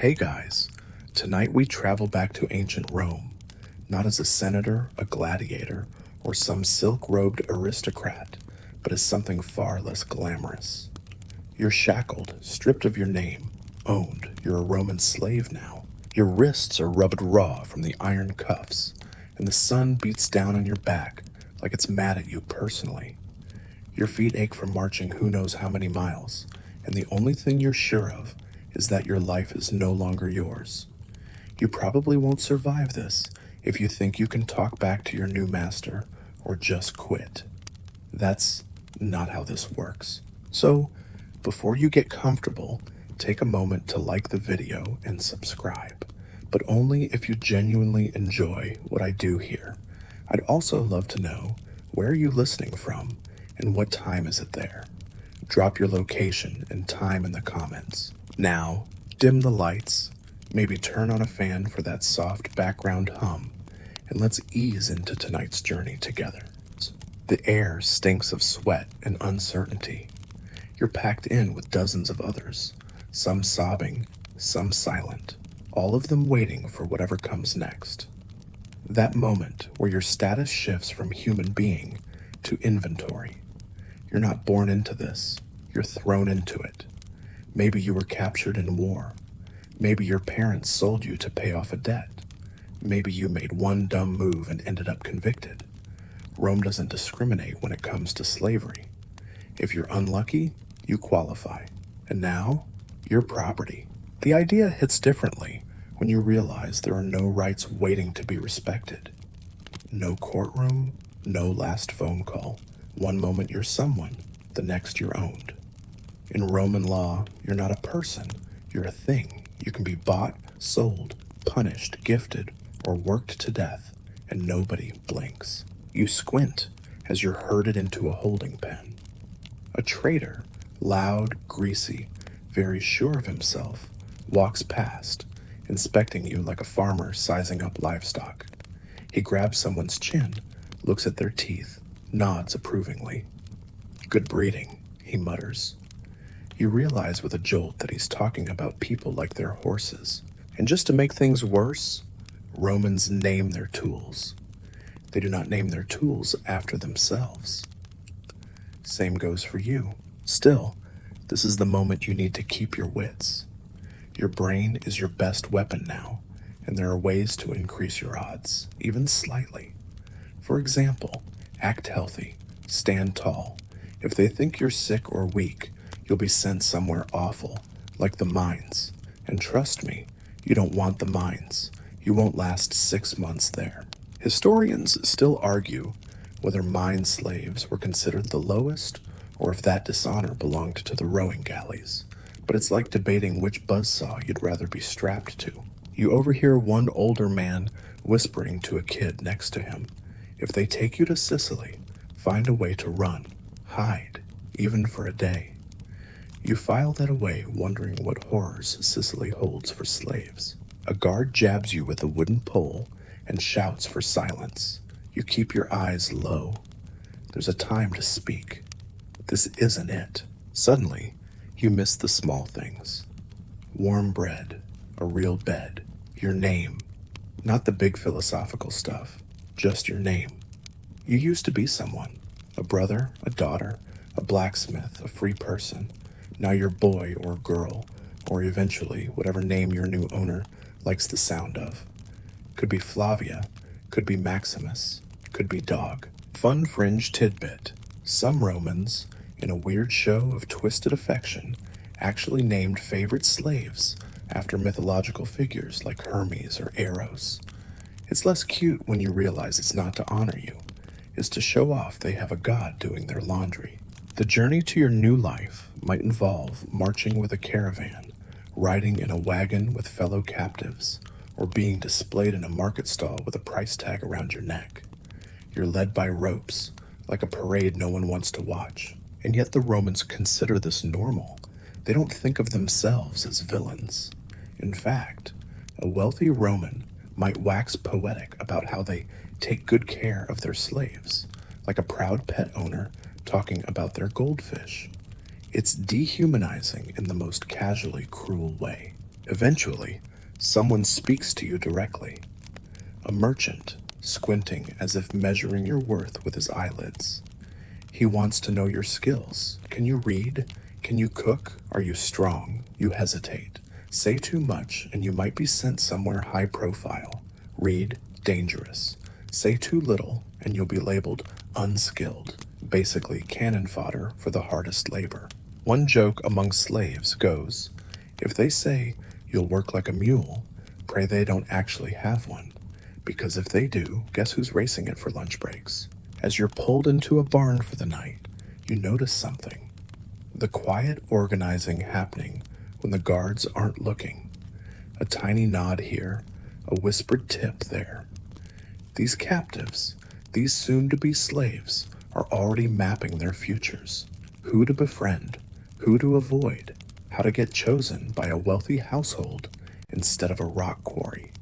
Hey guys, tonight we travel back to ancient Rome, not as a senator, a gladiator, or some silk-robed aristocrat, but as something far less glamorous. You're shackled, stripped of your name, owned. You're a Roman slave now. Your wrists are rubbed raw from the iron cuffs, and the sun beats down on your back like it's mad at you personally. Your feet ache from marching who knows how many miles, and the only thing you're sure of is that your life is no longer yours. You probably won't survive this if you think you can talk back to your new master or just quit. That's not how this works. So, before you get comfortable, take a moment to like the video and subscribe, but only if you genuinely enjoy what I do here. I'd also love to know, where are you listening from and what time is it there? Drop your location and time in the comments. Now, dim the lights, maybe turn on a fan for that soft background hum, and let's ease into tonight's journey together. The air stinks of sweat and uncertainty. You're packed in with dozens of others, some sobbing, some silent, all of them waiting for whatever comes next. That moment where your status shifts from human being to inventory. You're not born into this, you're thrown into it. Maybe you were captured in war. Maybe your parents sold you to pay off a debt. Maybe you made one dumb move and ended up convicted. Rome doesn't discriminate when it comes to slavery. If you're unlucky, you qualify. And now, you're property. The idea hits differently when you realize there are no rights waiting to be respected. No courtroom, no last phone call. One moment you're someone, the next you're owned. In Roman law, you're not a person, you're a thing. You can be bought, sold, punished, gifted, or worked to death, and nobody blinks. You squint as you're herded into a holding pen. A traitor, loud, greasy, very sure of himself, walks past, inspecting you like a farmer sizing up livestock. He grabs someone's chin, looks at their teeth, nods approvingly. "Good breeding," he mutters. You realize with a jolt that he's talking about people like they're horses. And just to make things worse, Romans name their tools. They do not name their tools after themselves. Same goes for you. Still, this is the moment you need to keep your wits. Your brain is your best weapon now, and there are ways to increase your odds, even slightly. For example, act healthy, stand tall. If they think you're sick or weak, you'll be sent somewhere awful, like the mines. And trust me, you don't want the mines. You won't last 6 months there. Historians still argue whether mine slaves were considered the lowest or if that dishonor belonged to the rowing galleys. But it's like debating which buzzsaw you'd rather be strapped to. You overhear one older man whispering to a kid next to him, "If they take you to Sicily, find a way to run, hide, even for a day." You file that away, wondering what horrors Sicily holds for slaves. A guard jabs you with a wooden pole and shouts for silence. You keep your eyes low. There's a time to speak. This isn't it. Suddenly, you miss the small things. Warm bread, a real bed, your name. Not the big philosophical stuff, just your name. You used to be someone. A brother, a daughter, a blacksmith, a free person. Now you're boy or girl, or eventually whatever name your new owner likes the sound of. Could be Flavia, could be Maximus, could be dog. Fun fringe tidbit. Some Romans, in a weird show of twisted affection, actually named favorite slaves after mythological figures like Hermes or Eros. It's less cute when you realize it's not to honor you. It's to show off they have a god doing their laundry. The journey to your new life might involve marching with a caravan, riding in a wagon with fellow captives, or being displayed in a market stall with a price tag around your neck. You're led by ropes, like a parade no one wants to watch. And yet the Romans consider this normal. They don't think of themselves as villains. In fact, a wealthy Roman might wax poetic about how they take good care of their slaves, like a proud pet owner talking about their goldfish. It's dehumanizing in the most casually cruel way. Eventually, someone speaks to you directly. A merchant, squinting as if measuring your worth with his eyelids. He wants to know your skills. Can you read? Can you cook? Are you strong? You hesitate. Say too much and you might be sent somewhere high profile. Read, dangerous. Say too little and you'll be labeled unskilled. Basically cannon fodder for the hardest labor. One joke among slaves goes, if they say you'll work like a mule, pray they don't actually have one. Because if they do, guess who's racing it for lunch breaks? As you're pulled into a barn for the night, you notice something. The quiet organizing happening when the guards aren't looking. A tiny nod here, a whispered tip there. These captives, these soon-to-be slaves, are already mapping their futures. Who to befriend, who to avoid, how to get chosen by a wealthy household instead of a rock quarry.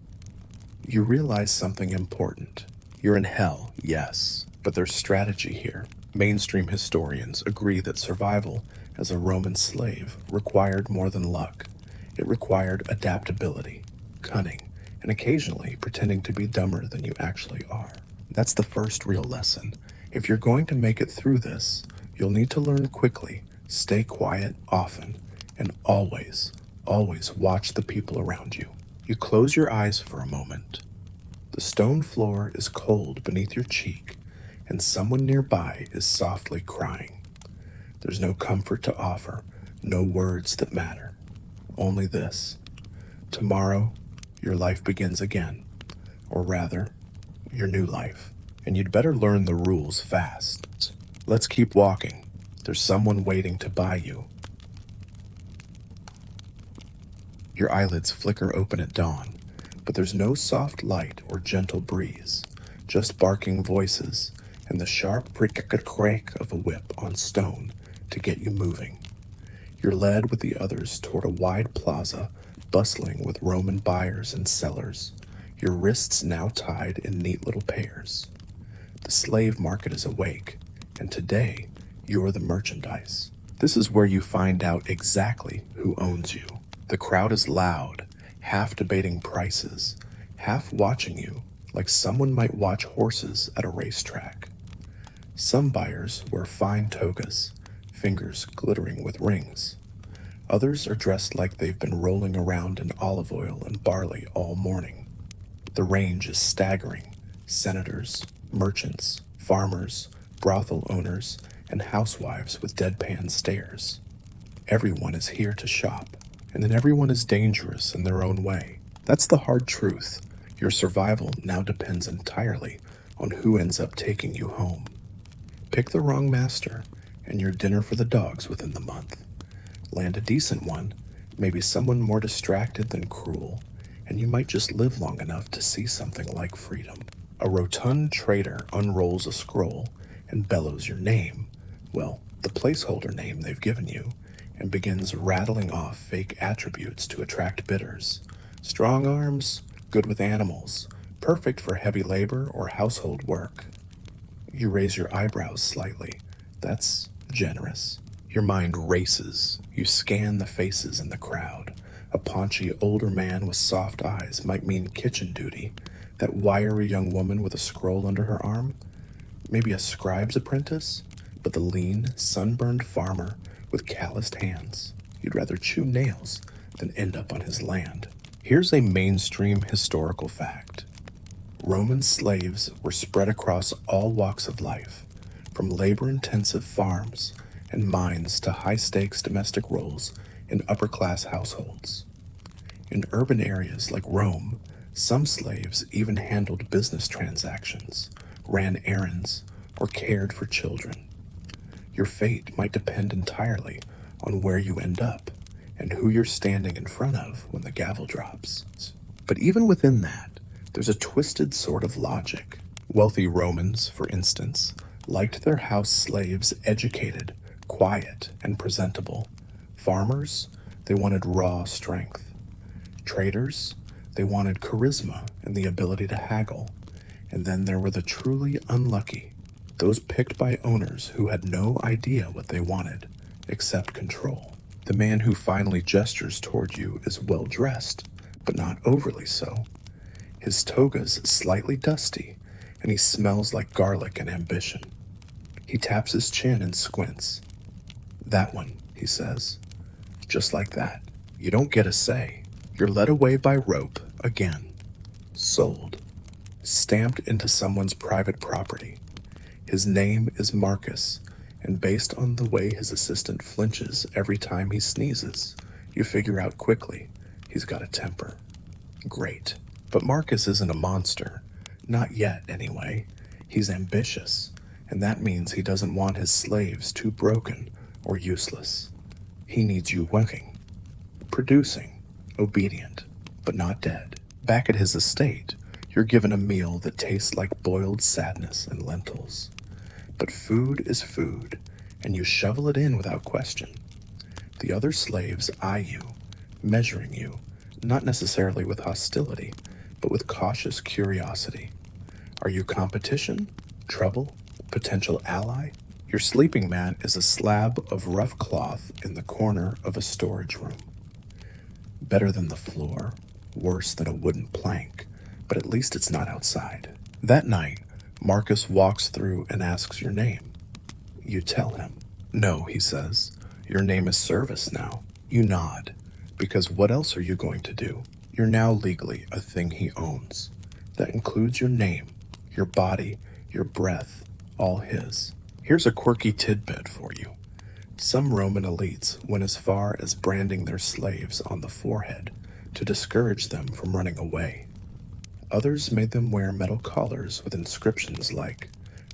You realize something important. You're in hell, yes, but there's strategy here. Mainstream historians agree that survival as a Roman slave required more than luck. It required adaptability, cunning, and occasionally pretending to be dumber than you actually are. That's the first real lesson. If you're going to make it through this, you'll need to learn quickly, stay quiet often, and always watch the people around you. You close your eyes for a moment. The stone floor is cold beneath your cheek, and someone nearby is softly crying. There's no comfort to offer, no words that matter. Only this. Tomorrow, your life begins again. Or rather, your new life. And you'd better learn the rules fast. Let's keep walking. There's someone waiting to buy you. Your eyelids flicker open at dawn, but there's no soft light or gentle breeze, just barking voices and the sharp crick of a whip on stone to get you moving. You're led with the others toward a wide plaza bustling with Roman buyers and sellers, your wrists now tied in neat little pairs. The slave market is awake, and today you're the merchandise. This is where you find out exactly who owns you. The crowd is loud, half debating prices, half watching you like someone might watch horses at a racetrack. Some buyers wear fine togas, fingers glittering with rings. Others are dressed like they've been rolling around in olive oil and barley all morning. The range is staggering. Senators, merchants, farmers, brothel owners, and housewives with deadpan stares. Everyone is here to shop, and then everyone is dangerous in their own way. That's the hard truth. Your survival now depends entirely on who ends up taking you home. Pick the wrong master, and you're dinner for the dogs within the month. Land a decent one, maybe someone more distracted than cruel, and you might just live long enough to see something like freedom. A rotund trader unrolls a scroll and bellows your name, well, the placeholder name they've given you, and begins rattling off fake attributes to attract bidders. Strong arms, good with animals, perfect for heavy labor or household work. You raise your eyebrows slightly. That's generous. Your mind races. You scan the faces in the crowd. A paunchy older man with soft eyes might mean kitchen duty. That wiry young woman with a scroll under her arm? Maybe a scribe's apprentice? But the lean, sunburned farmer with calloused hands. You'd rather chew nails than end up on his land. Here's a mainstream historical fact. Roman slaves were spread across all walks of life, from labor-intensive farms and mines to high-stakes domestic roles in upper-class households. In urban areas like Rome, some slaves even handled business transactions, ran errands, or cared for children. Your fate might depend entirely on where you end up and who you're standing in front of when the gavel drops. But even within that, there's a twisted sort of logic. Wealthy Romans, for instance, liked their house slaves educated, quiet, and presentable. Farmers, they wanted raw strength. Traders, they wanted charisma and the ability to haggle. And then there were the truly unlucky, those picked by owners who had no idea what they wanted, except control. The man who finally gestures toward you is well dressed, but not overly so. His toga's slightly dusty, and he smells like garlic and ambition. He taps his chin and squints. "That one," he says. Just like that. You don't get a say. You're led away by rope again. Sold. Stamped into someone's private property. His name is Marcus, and based on the way his assistant flinches every time he sneezes, you figure out quickly he's got a temper. Great. But Marcus isn't a monster. Not yet, anyway. He's ambitious, and that means he doesn't want his slaves too broken or useless. He needs you working, producing, obedient, but not dead. Back at his estate, you're given a meal that tastes like boiled sadness and lentils. But food is food, and you shovel it in without question. The other slaves eye you, measuring you, not necessarily with hostility, but with cautious curiosity. Are you competition? Trouble? Potential ally? Your sleeping mat is a slab of rough cloth in the corner of a storage room. Better than the floor, worse than a wooden plank, but at least it's not outside. That night, Marcus walks through and asks your name. You tell him. "No," he says. "Your name is Service now." You nod, because what else are you going to do? You're now legally a thing he owns. That includes your name, your body, your breath, all his. Here's a quirky tidbit for you. Some Roman elites went as far as branding their slaves on the forehead to discourage them from running away. Others made them wear metal collars with inscriptions like,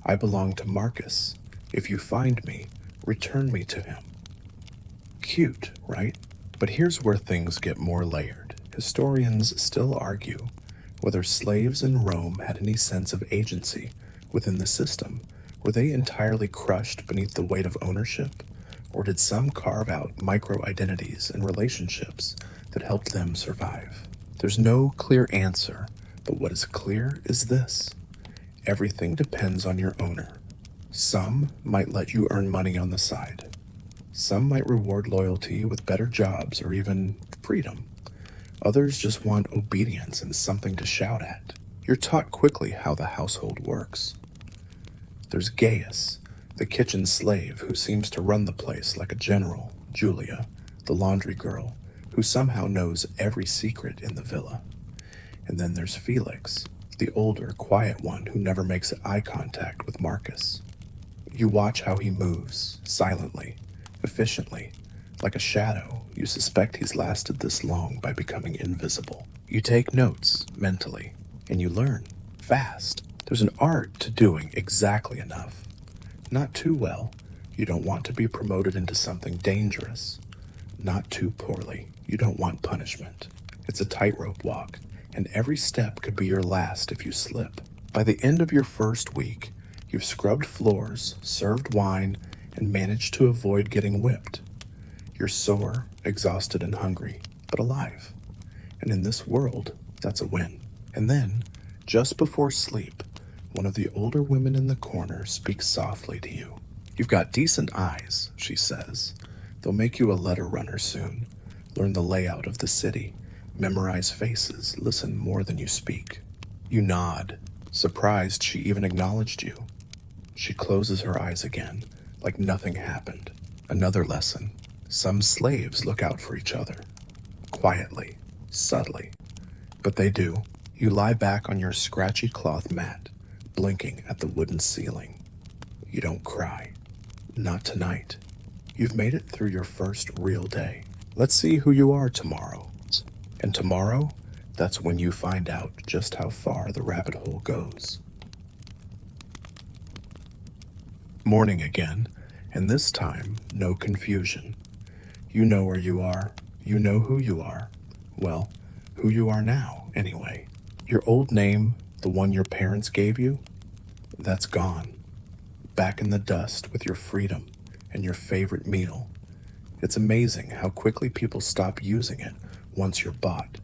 "I belong to Marcus. If you find me, return me to him." Cute, right? But here's where things get more layered. Historians still argue whether slaves in Rome had any sense of agency within the system. Were they entirely crushed beneath the weight of ownership? Or did some carve out micro-identities and relationships that helped them survive? There's no clear answer, but what is clear is this. Everything depends on your owner. Some might let you earn money on the side. Some might reward loyalty with better jobs or even freedom. Others just want obedience and something to shout at. You're taught quickly how the household works. There's Gaius, the kitchen slave who seems to run the place like a general. Julia, the laundry girl, who somehow knows every secret in the villa. And then there's Felix, the older, quiet one who never makes eye contact with Marcus. You watch how he moves, silently, efficiently, like a shadow. You suspect he's lasted this long by becoming invisible. You take notes, mentally, and you learn, fast. There's an art to doing exactly enough. Not too well. You don't want to be promoted into something dangerous. Not too poorly. You don't want punishment. It's a tightrope walk, and every step could be your last if you slip. By the end of your first week, you've scrubbed floors, served wine, and managed to avoid getting whipped. You're sore, exhausted, and hungry, but alive. And in this world, that's a win. And then, just before sleep, one of the older women in the corner speaks softly to you. "You've got decent eyes," she says. "They'll make you a letter runner soon. Learn the layout of the city, memorize faces, listen more than you speak." You nod, surprised she even acknowledged you. She closes her eyes again, like nothing happened. Another lesson. Some slaves look out for each other. Quietly, subtly. But they do. You lie back on your scratchy cloth mat, blinking at the wooden ceiling. You don't cry. Not tonight. You've made it through your first real day. Let's see who you are tomorrow. And tomorrow, that's when you find out just how far the rabbit hole goes. Morning again, and this time, no confusion. You know where you are. You know who you are. Well, who you are now, anyway. Your old name, the one your parents gave you, that's gone. Back in the dust with your freedom and your favorite meal. It's amazing how quickly people stop using it once you're bought.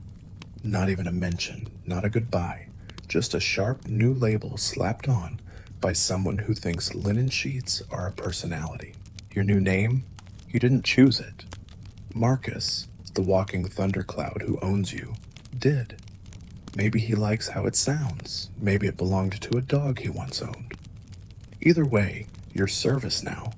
Not even a mention, not a goodbye, just a sharp new label slapped on by someone who thinks linen sheets are a personality. Your new name? You didn't choose it. Marcus, the walking thundercloud who owns you, did. Maybe he likes how it sounds. Maybe it belonged to a dog he once owned. Either way, you're Service now,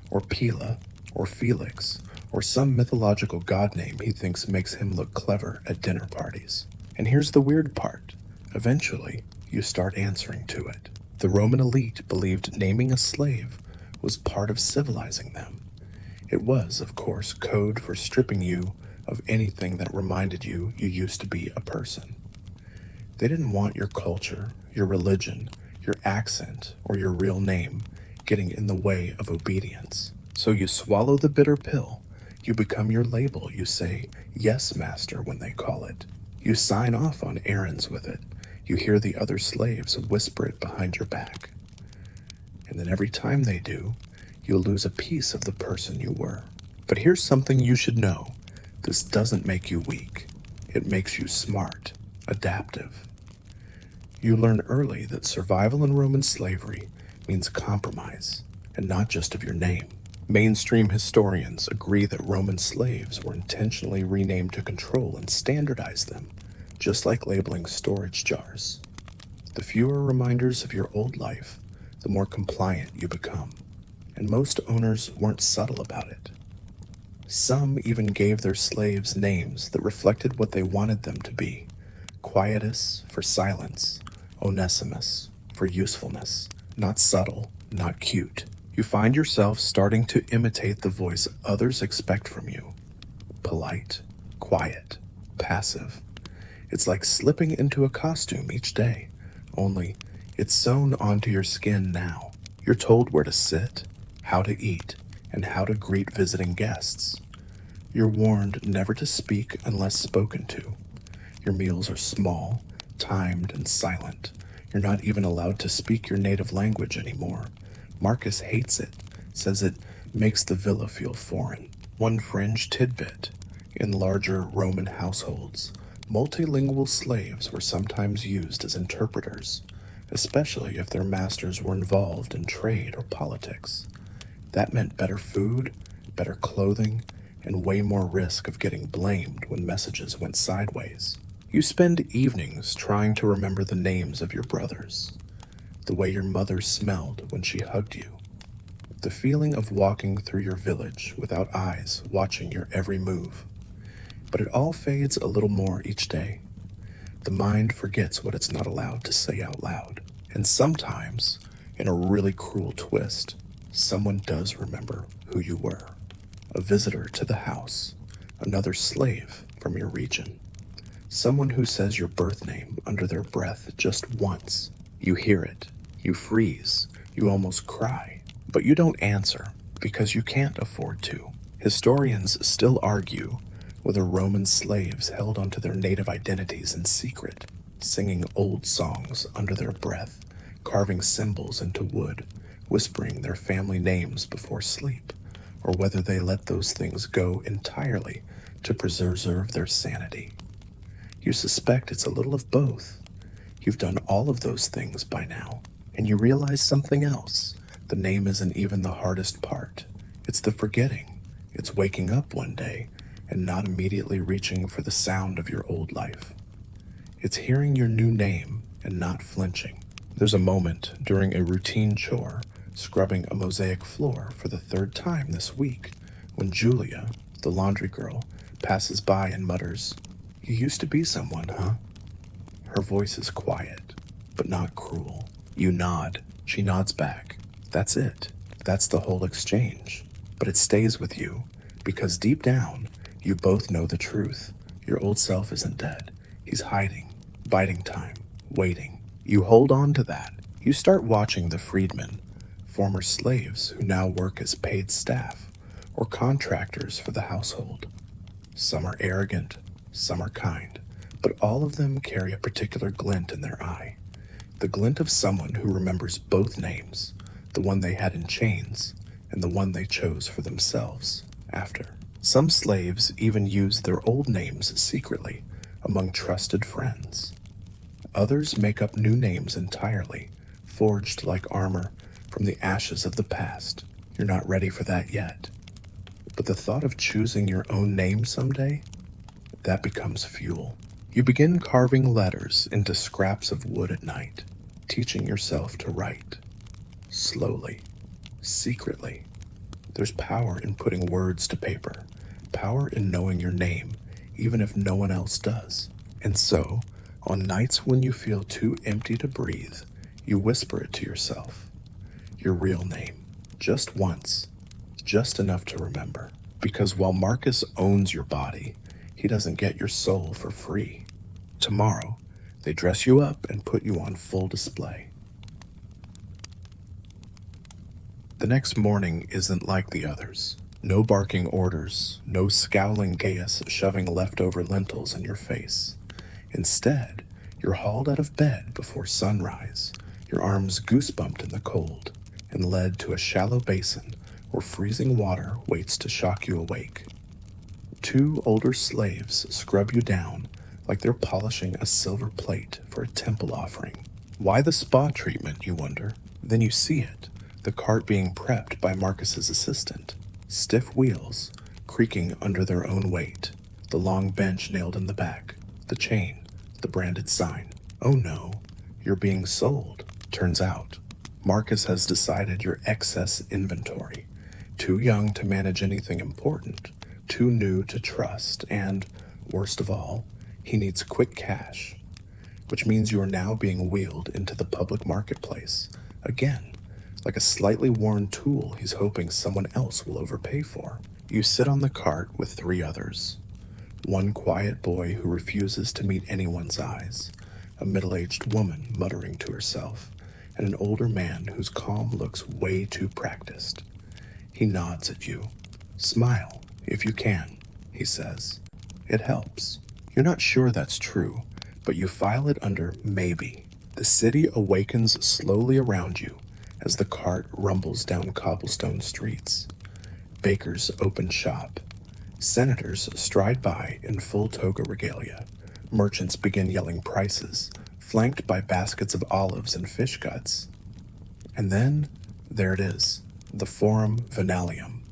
or Pila, or Felix, or some mythological god name he thinks makes him look clever at dinner parties. And here's the weird part. Eventually, you start answering to it. The Roman elite believed naming a slave was part of civilizing them. It was, of course, code for stripping you of anything that reminded you used to be a person. They didn't want your culture, your religion, your accent, or your real name getting in the way of obedience. So you swallow the bitter pill. You become your label. You say, "Yes, master," when they call it. You sign off on errands with it. You hear the other slaves whisper it behind your back. And then every time they do, you'll lose a piece of the person you were. But here's something you should know. This doesn't make you weak. It makes you smart, adaptive. You learn early that survival in Roman slavery means compromise, and not just of your name. Mainstream historians agree that Roman slaves were intentionally renamed to control and standardize them, just like labeling storage jars. The fewer reminders of your old life, the more compliant you become. And most owners weren't subtle about it. Some even gave their slaves names that reflected what they wanted them to be. Quietus for silence, Onesimus for usefulness. Not subtle, not cute. You find yourself starting to imitate the voice others expect from you. Polite, quiet, passive. It's like slipping into a costume each day, only it's sewn onto your skin now. You're told where to sit, how to eat, and how to greet visiting guests. You're warned never to speak unless spoken to. Your meals are small, timed, and silent. You're not even allowed to speak your native language anymore. Marcus hates it, says it makes the villa feel foreign. One fringe tidbit. In larger Roman households, multilingual slaves were sometimes used as interpreters, especially if their masters were involved in trade or politics. That meant better food, better clothing, and way more risk of getting blamed when messages went sideways. You spend evenings trying to remember the names of your brothers, the way your mother smelled when she hugged you, the feeling of walking through your village without eyes watching your every move. But it all fades a little more each day. The mind forgets what it's not allowed to say out loud. And sometimes, in a really cruel twist, someone does remember who you were. A visitor to the house, another slave from your region. Someone who says your birth name under their breath just once. You hear it, you freeze, you almost cry, but you don't answer because you can't afford to. Historians still argue whether Roman slaves held onto their native identities in secret, singing old songs under their breath, carving symbols into wood, whispering their family names before sleep, or whether they let those things go entirely to preserve their sanity. You suspect it's a little of both. You've done all of those things by now, and you realize something else. The name isn't even the hardest part. It's the forgetting. It's waking up one day and not immediately reaching for the sound of your old life. It's hearing your new name and not flinching. There's a moment during a routine chore, scrubbing a mosaic floor for the third time this week, when Julia, the laundry girl, passes by and mutters, "You used to be someone, huh?" Her voice is quiet, but not cruel. You nod. She nods back. That's it. That's the whole exchange. But it stays with you, because deep down, you both know the truth. Your old self isn't dead. He's hiding, biding time, waiting. You hold on to that. You start watching the freedmen, former slaves who now work as paid staff or contractors for the household. Some are arrogant, some are kind, but all of them carry a particular glint in their eye. The glint of someone who remembers both names, the one they had in chains and the one they chose for themselves after. Some slaves even use their old names secretly among trusted friends. Others make up new names entirely, forged like armor from the ashes of the past. You're not ready for that yet. But the thought of choosing your own name someday, that becomes fuel. You begin carving letters into scraps of wood at night, teaching yourself to write. Slowly, secretly. There's power in putting words to paper, power in knowing your name, even if no one else does. And so, on nights when you feel too empty to breathe, you whisper it to yourself. Your real name. Just once. Just enough to remember. Because while Marcus owns your body, he doesn't get your soul for free. Tomorrow, they dress you up and put you on full display. The next morning isn't like the others. No barking orders, no scowling Gaius shoving leftover lentils in your face. Instead, you're hauled out of bed before sunrise, your arms goosebumped in the cold, and led to a shallow basin where freezing water waits to shock you awake. Two older slaves scrub you down like they're polishing a silver plate for a temple offering. Why the spa treatment, you wonder? Then you see it, the cart being prepped by Marcus's assistant. Stiff wheels, creaking under their own weight, the long bench nailed in the back, the chain, the branded sign. Oh no, you're being sold. Turns out, Marcus has decided you're excess inventory. Too young to manage anything important, too new to trust, and, worst of all, he needs quick cash, which means you are now being wheeled into the public marketplace, again, like a slightly worn tool he's hoping someone else will overpay for. You sit on the cart with three others. One quiet boy who refuses to meet anyone's eyes, a middle-aged woman muttering to herself, and an older man whose calm looks way too practiced. He nods at you. Smile, if you can, he says. It helps. You're not sure that's true, but you file it under maybe. The city awakens slowly around you as the cart rumbles down cobblestone streets. Bakers open shop. Senators stride by in full toga regalia. Merchants begin yelling prices, flanked by baskets of olives and fish guts. And then, there it is, the Forum Venalium,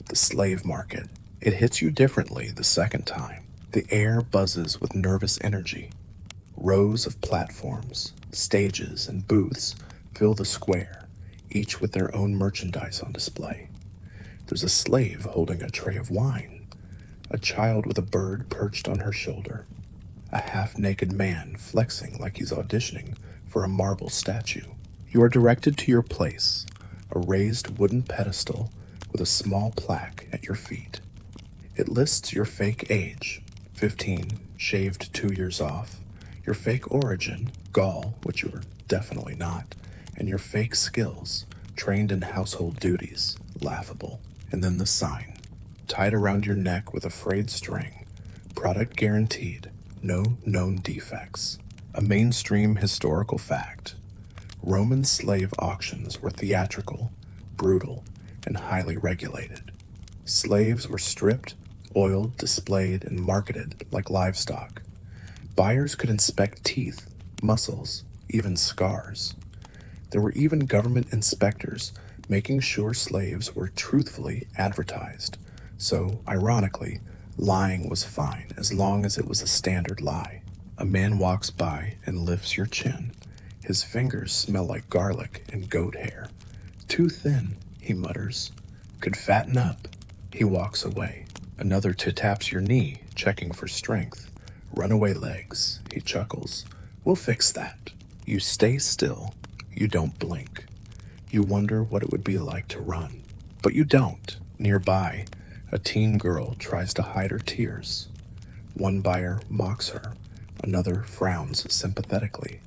the slave market. It hits you differently the second time. The air buzzes with nervous energy. Rows of platforms, stages, and booths fill the square, each with their own merchandise on display. There's a slave holding a tray of wine, a child with a bird perched on her shoulder, a half-naked man flexing like he's auditioning for a marble statue. You are directed to your place, a raised wooden pedestal with a small plaque at your feet. It lists your fake age, 15, shaved 2 years off, your fake origin, Gaul, which you are definitely not, and your fake skills, trained in household duties, laughable. And then the sign, tied around your neck with a frayed string, product guaranteed, no known defects. A mainstream historical fact. Roman slave auctions were theatrical, brutal, and highly regulated. Slaves were stripped, oiled, displayed, and marketed like livestock. Buyers could inspect teeth, muscles, even scars. There were even government inspectors making sure slaves were truthfully advertised. So, ironically, lying was fine as long as it was a standard lie. A man walks by and lifts your chin. His fingers smell like garlic and goat hair. Too thin, he mutters. Could fatten up. He walks away. Another taps your knee, checking for strength. Runaway legs, he chuckles. We'll fix that. You stay still. You don't blink. You wonder what it would be like to run. But you don't. Nearby, a teen girl tries to hide her tears. One buyer mocks her. Another frowns sympathetically.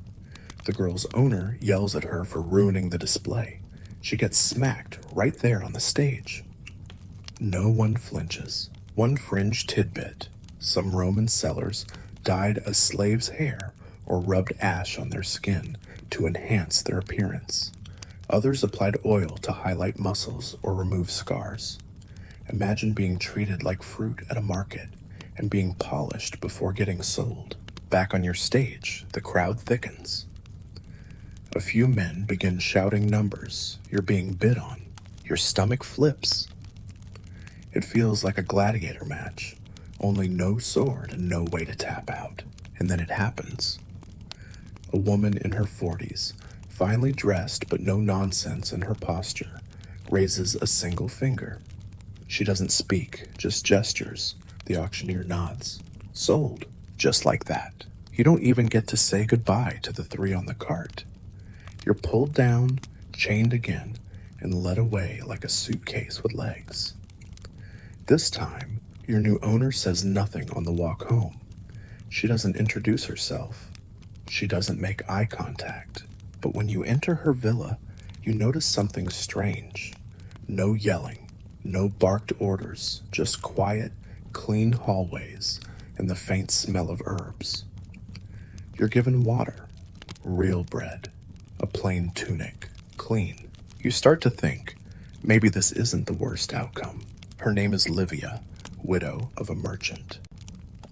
The girl's owner yells at her for ruining the display. She gets smacked right there on the stage. No one flinches. One fringe tidbit. Some Roman sellers dyed a slave's hair or rubbed ash on their skin to enhance their appearance. Others applied oil to highlight muscles or remove scars. Imagine being treated like fruit at a market and being polished before getting sold. Back on your stage, the crowd thickens. A few men begin shouting numbers. You're being bid on. Your stomach flips. It feels like a gladiator match, only no sword and no way to tap out. And then it happens. A woman in her 40s, finely dressed but no nonsense in her posture, raises a single finger. She doesn't speak, just gestures. The auctioneer nods. Sold, just like that. You don't even get to say goodbye to the three on the cart. You're pulled down, chained again, and led away like a suitcase with legs. This time, your new owner says nothing on the walk home. She doesn't introduce herself. She doesn't make eye contact. But when you enter her villa, you notice something strange. No yelling, no barked orders, just quiet, clean hallways and the faint smell of herbs. You're given water, real bread, a plain tunic, clean. You start to think, maybe this isn't the worst outcome. Her name is Livia, widow of a merchant.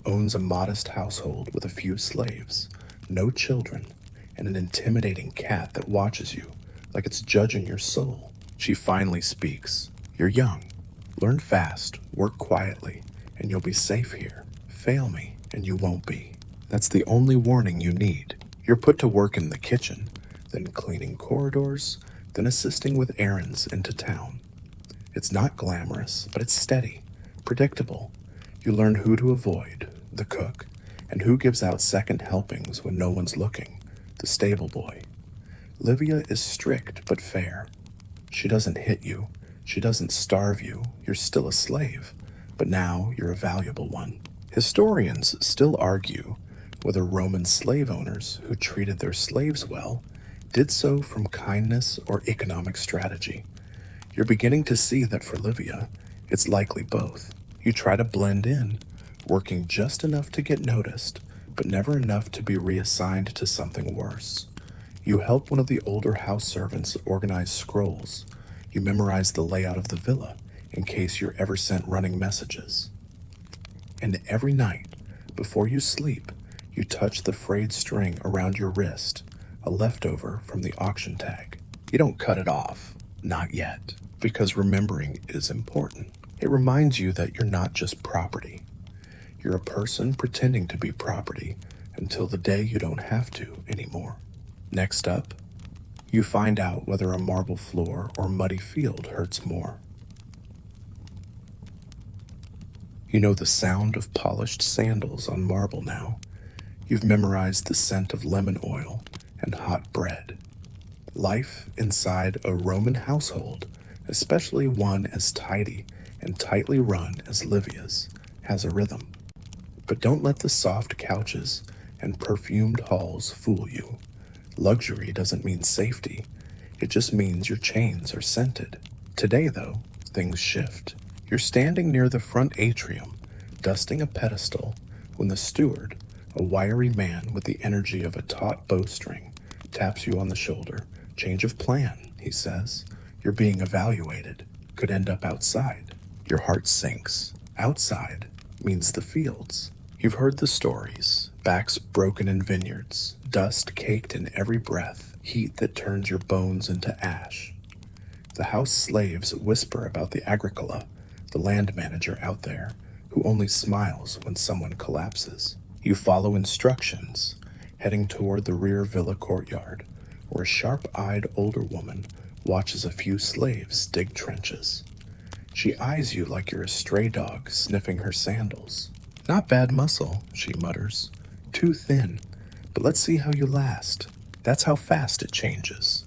Owns a modest household with a few slaves, no children, and an intimidating cat that watches you like it's judging your soul. She finally speaks. You're young. Learn fast, work quietly, and you'll be safe here. Fail me, and you won't be. That's the only warning you need. You're put to work in the kitchen, then cleaning corridors, then assisting with errands into town. It's not glamorous, but it's steady, predictable. You learn who to avoid, the cook, and who gives out second helpings when no one's looking, the stable boy. Livia is strict but fair. She doesn't hit you. She doesn't starve you. You're still a slave, but now you're a valuable one. Historians still argue whether Roman slave owners who treated their slaves well did so from kindness or economic strategy. You're beginning to see that for Livia, it's likely both. You try to blend in, working just enough to get noticed, but never enough to be reassigned to something worse. You help one of the older house servants organize scrolls. You memorize the layout of the villa in case you're ever sent running messages. And every night, before you sleep, you touch the frayed string around your wrist, a leftover from the auction tag. You don't cut it off, not yet, because remembering is important. It reminds you that you're not just property. You're a person pretending to be property until the day you don't have to anymore. Next up, you find out whether a marble floor or muddy field hurts more. You know the sound of polished sandals on marble now. You've memorized the scent of lemon oil and hot bread. Life inside a Roman household, especially one as tidy and tightly run as Livia's, has a rhythm. But don't let the soft couches and perfumed halls fool you. Luxury doesn't mean safety. It just means your chains are scented. Today, though, things shift. You're standing near the front atrium, dusting a pedestal, when the steward, a wiry man with the energy of a taut bowstring, taps you on the shoulder. Change of plan, he says. You're being evaluated. Could end up outside. Your heart sinks. Outside means the fields. You've heard the stories. Backs broken in vineyards, dust caked in every breath, heat that turns your bones into ash. The house slaves whisper about the agricola, the land manager out there, who only smiles when someone collapses. You follow instructions, heading toward the rear villa courtyard, where a sharp-eyed older woman watches a few slaves dig trenches. She eyes you like you're a stray dog sniffing her sandals. Not bad muscle, she mutters. Too thin, but let's see how you last. That's how fast it changes.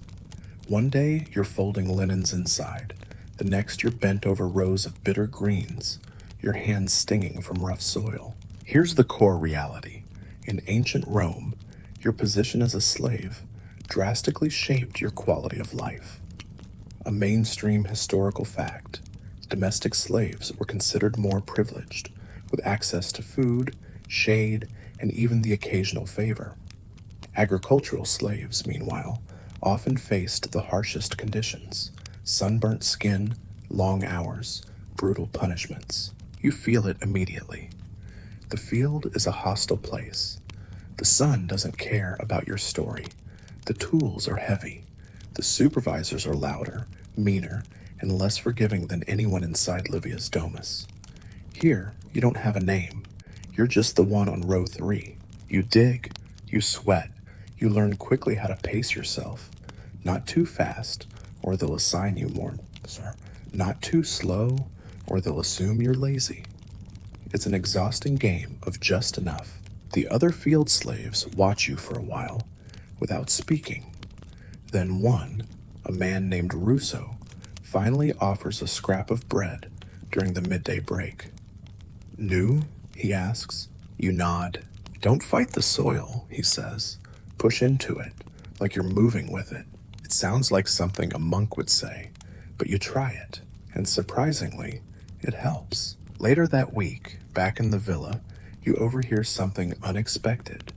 One day, you're folding linens inside. The next, you're bent over rows of bitter greens, your hands stinging from rough soil. Here's the core reality. In ancient Rome, your position as a slave drastically shaped your quality of life. A mainstream historical fact, domestic slaves were considered more privileged, with access to food, shade, and even the occasional favor. Agricultural slaves, meanwhile, often faced the harshest conditions: sunburnt skin, long hours, brutal punishments. You feel it immediately. The field is a hostile place. The sun doesn't care about your story. The tools are heavy. The supervisors are louder, meaner, and less forgiving than anyone inside Livia's domus. Here, you don't have a name. You're just the one on row 3. You dig, you sweat, you learn quickly how to pace yourself. Not too fast, or they'll assign you more. Not too slow, or they'll assume you're lazy. It's an exhausting game of just enough. The other field slaves watch you for a while, without speaking. Then one, a man named Russo, finally offers a scrap of bread during the midday break. New? He asks. You nod. Don't fight the soil, he says. Push into it, like you're moving with it. It sounds like something a monk would say, but you try it, and surprisingly, it helps. Later that week, back in the villa, you overhear something unexpected.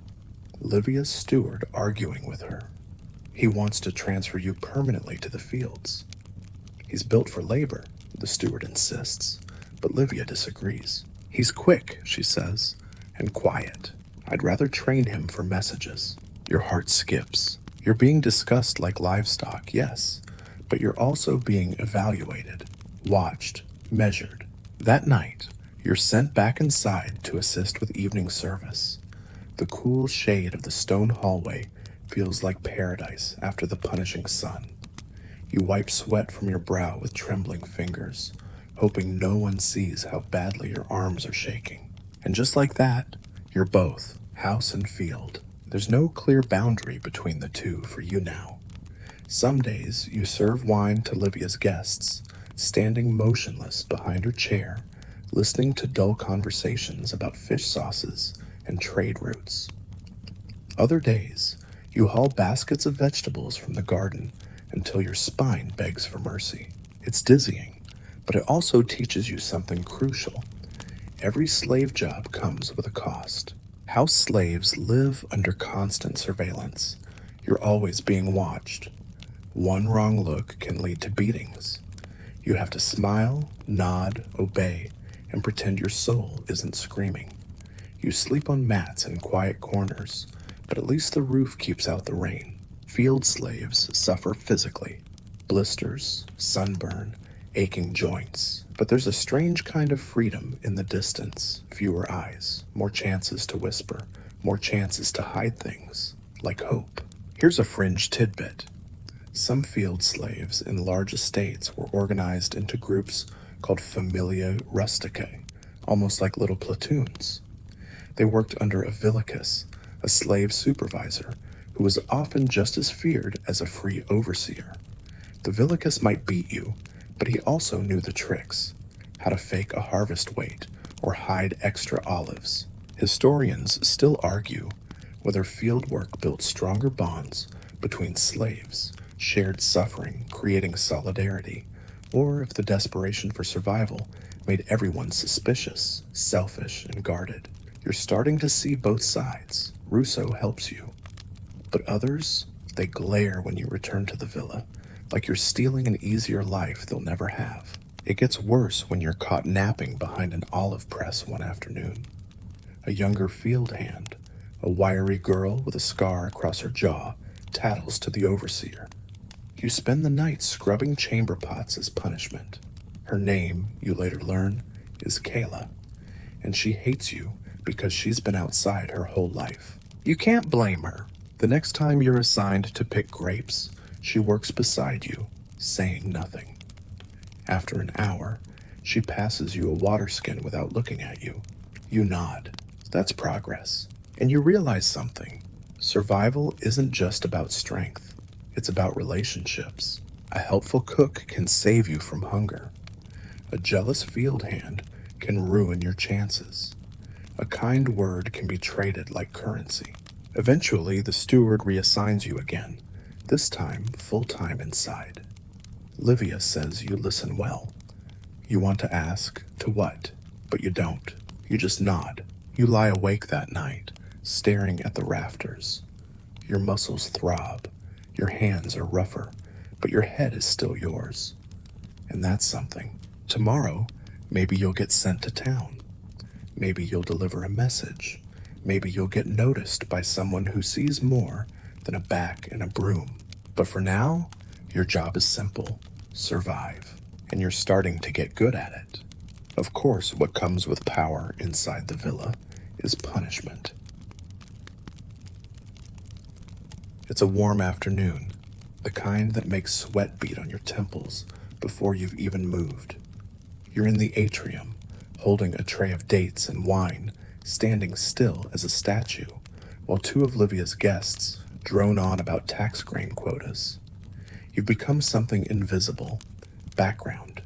Livia's steward arguing with her. He wants to transfer you permanently to the fields. He's built for labor, the steward insists, but Livia disagrees. He's quick, she says, and quiet. I'd rather train him for messages. Your heart skips. You're being discussed like livestock, yes, but you're also being evaluated, watched, measured. That night, you're sent back inside to assist with evening service. The cool shade of the stone hallway feels like paradise after the punishing sun. You wipe sweat from your brow with trembling fingers, hoping no one sees how badly your arms are shaking. And just like that, you're both house and field. There's no clear boundary between the two for you now. Some days you serve wine to Livia's guests, standing motionless behind her chair, listening to dull conversations about fish sauces and trade routes. Other days, you haul baskets of vegetables from the garden until your spine begs for mercy. It's dizzying, but it also teaches you something crucial. Every slave job comes with a cost. House slaves live under constant surveillance. You're always being watched. One wrong look can lead to beatings. You have to smile, nod, obey, and pretend your soul isn't screaming. You sleep on mats in quiet corners, but at least the roof keeps out the rain. Field slaves suffer physically. Blisters, sunburn, aching joints. But there's a strange kind of freedom in the distance. Fewer eyes, more chances to whisper, more chances to hide things, like hope. Here's a fringe tidbit. Some field slaves in large estates were organized into groups called familia rusticae, almost like little platoons. They worked under a villicus, a slave supervisor, who was often just as feared as a free overseer. The villicus might beat you, but he also knew the tricks, how to fake a harvest weight or hide extra olives. Historians still argue whether field work built stronger bonds between slaves, shared suffering, creating solidarity, or if the desperation for survival made everyone suspicious, selfish, and guarded. You're starting to see both sides. Russo helps you. But others, they glare when you return to the villa, like you're stealing an easier life they'll never have. It gets worse when you're caught napping behind an olive press one afternoon. A younger field hand, a wiry girl with a scar across her jaw, tattles to the overseer. You spend the night scrubbing chamber pots as punishment. Her name, you later learn, is Kayla, and she hates you because she's been outside her whole life. You can't blame her. The next time you're assigned to pick grapes, she works beside you, saying nothing. After an hour, she passes you a water skin without looking at you. You nod. That's progress. And you realize something. Survival isn't just about strength. It's about relationships. A helpful cook can save you from hunger. A jealous field hand can ruin your chances. A kind word can be traded like currency. Eventually, the steward reassigns you again, this time full-time inside. Livia says you listen well. You want to ask, to what? But you don't. You just nod. You lie awake that night, staring at the rafters. Your muscles throb. Your hands are rougher, but your head is still yours. And that's something. Tomorrow, maybe you'll get sent to town. Maybe you'll deliver a message. Maybe you'll get noticed by someone who sees more than a back and a broom. But for now, your job is simple. Survive. and you're starting to get good at it. Of course, what comes with power inside the villa is punishment. It's a warm afternoon, the kind that makes sweat beat on your temples before you've even moved. You're in the atrium, holding a tray of dates and wine, standing still as a statue, while two of Livia's guests drone on about tax grain quotas. You've become something invisible, background,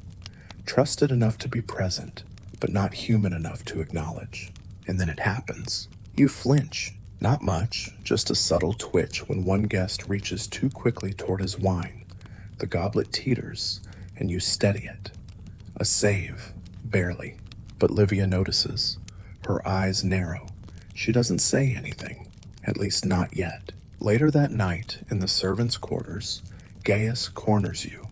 trusted enough to be present, but not human enough to acknowledge. And then it happens. You flinch. Not much, just a subtle twitch when one guest reaches too quickly toward his wine. The goblet teeters, and you steady it. A save, barely. But Livia notices. Her eyes narrow. She doesn't say anything, at least not yet. Later that night, in the servants' quarters, Gaius corners you.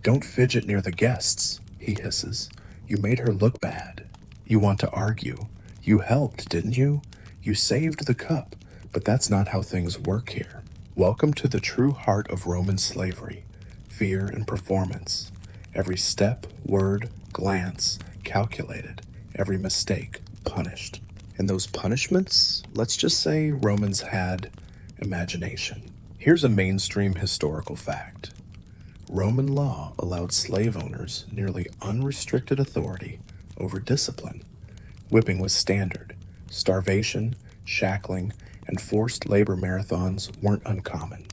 "Don't fidget near the guests," he hisses. "You made her look bad." You want to argue. You helped, didn't you? You saved the cup, but that's not how things work here. Welcome to the true heart of Roman slavery, fear and performance. Every step, word, glance, calculated. Every mistake, punished. And those punishments, let's just say Romans had imagination. Here's a mainstream historical fact. Roman law allowed slave owners nearly unrestricted authority over discipline. Whipping was standard. Starvation, shackling, and forced labor marathons weren't uncommon.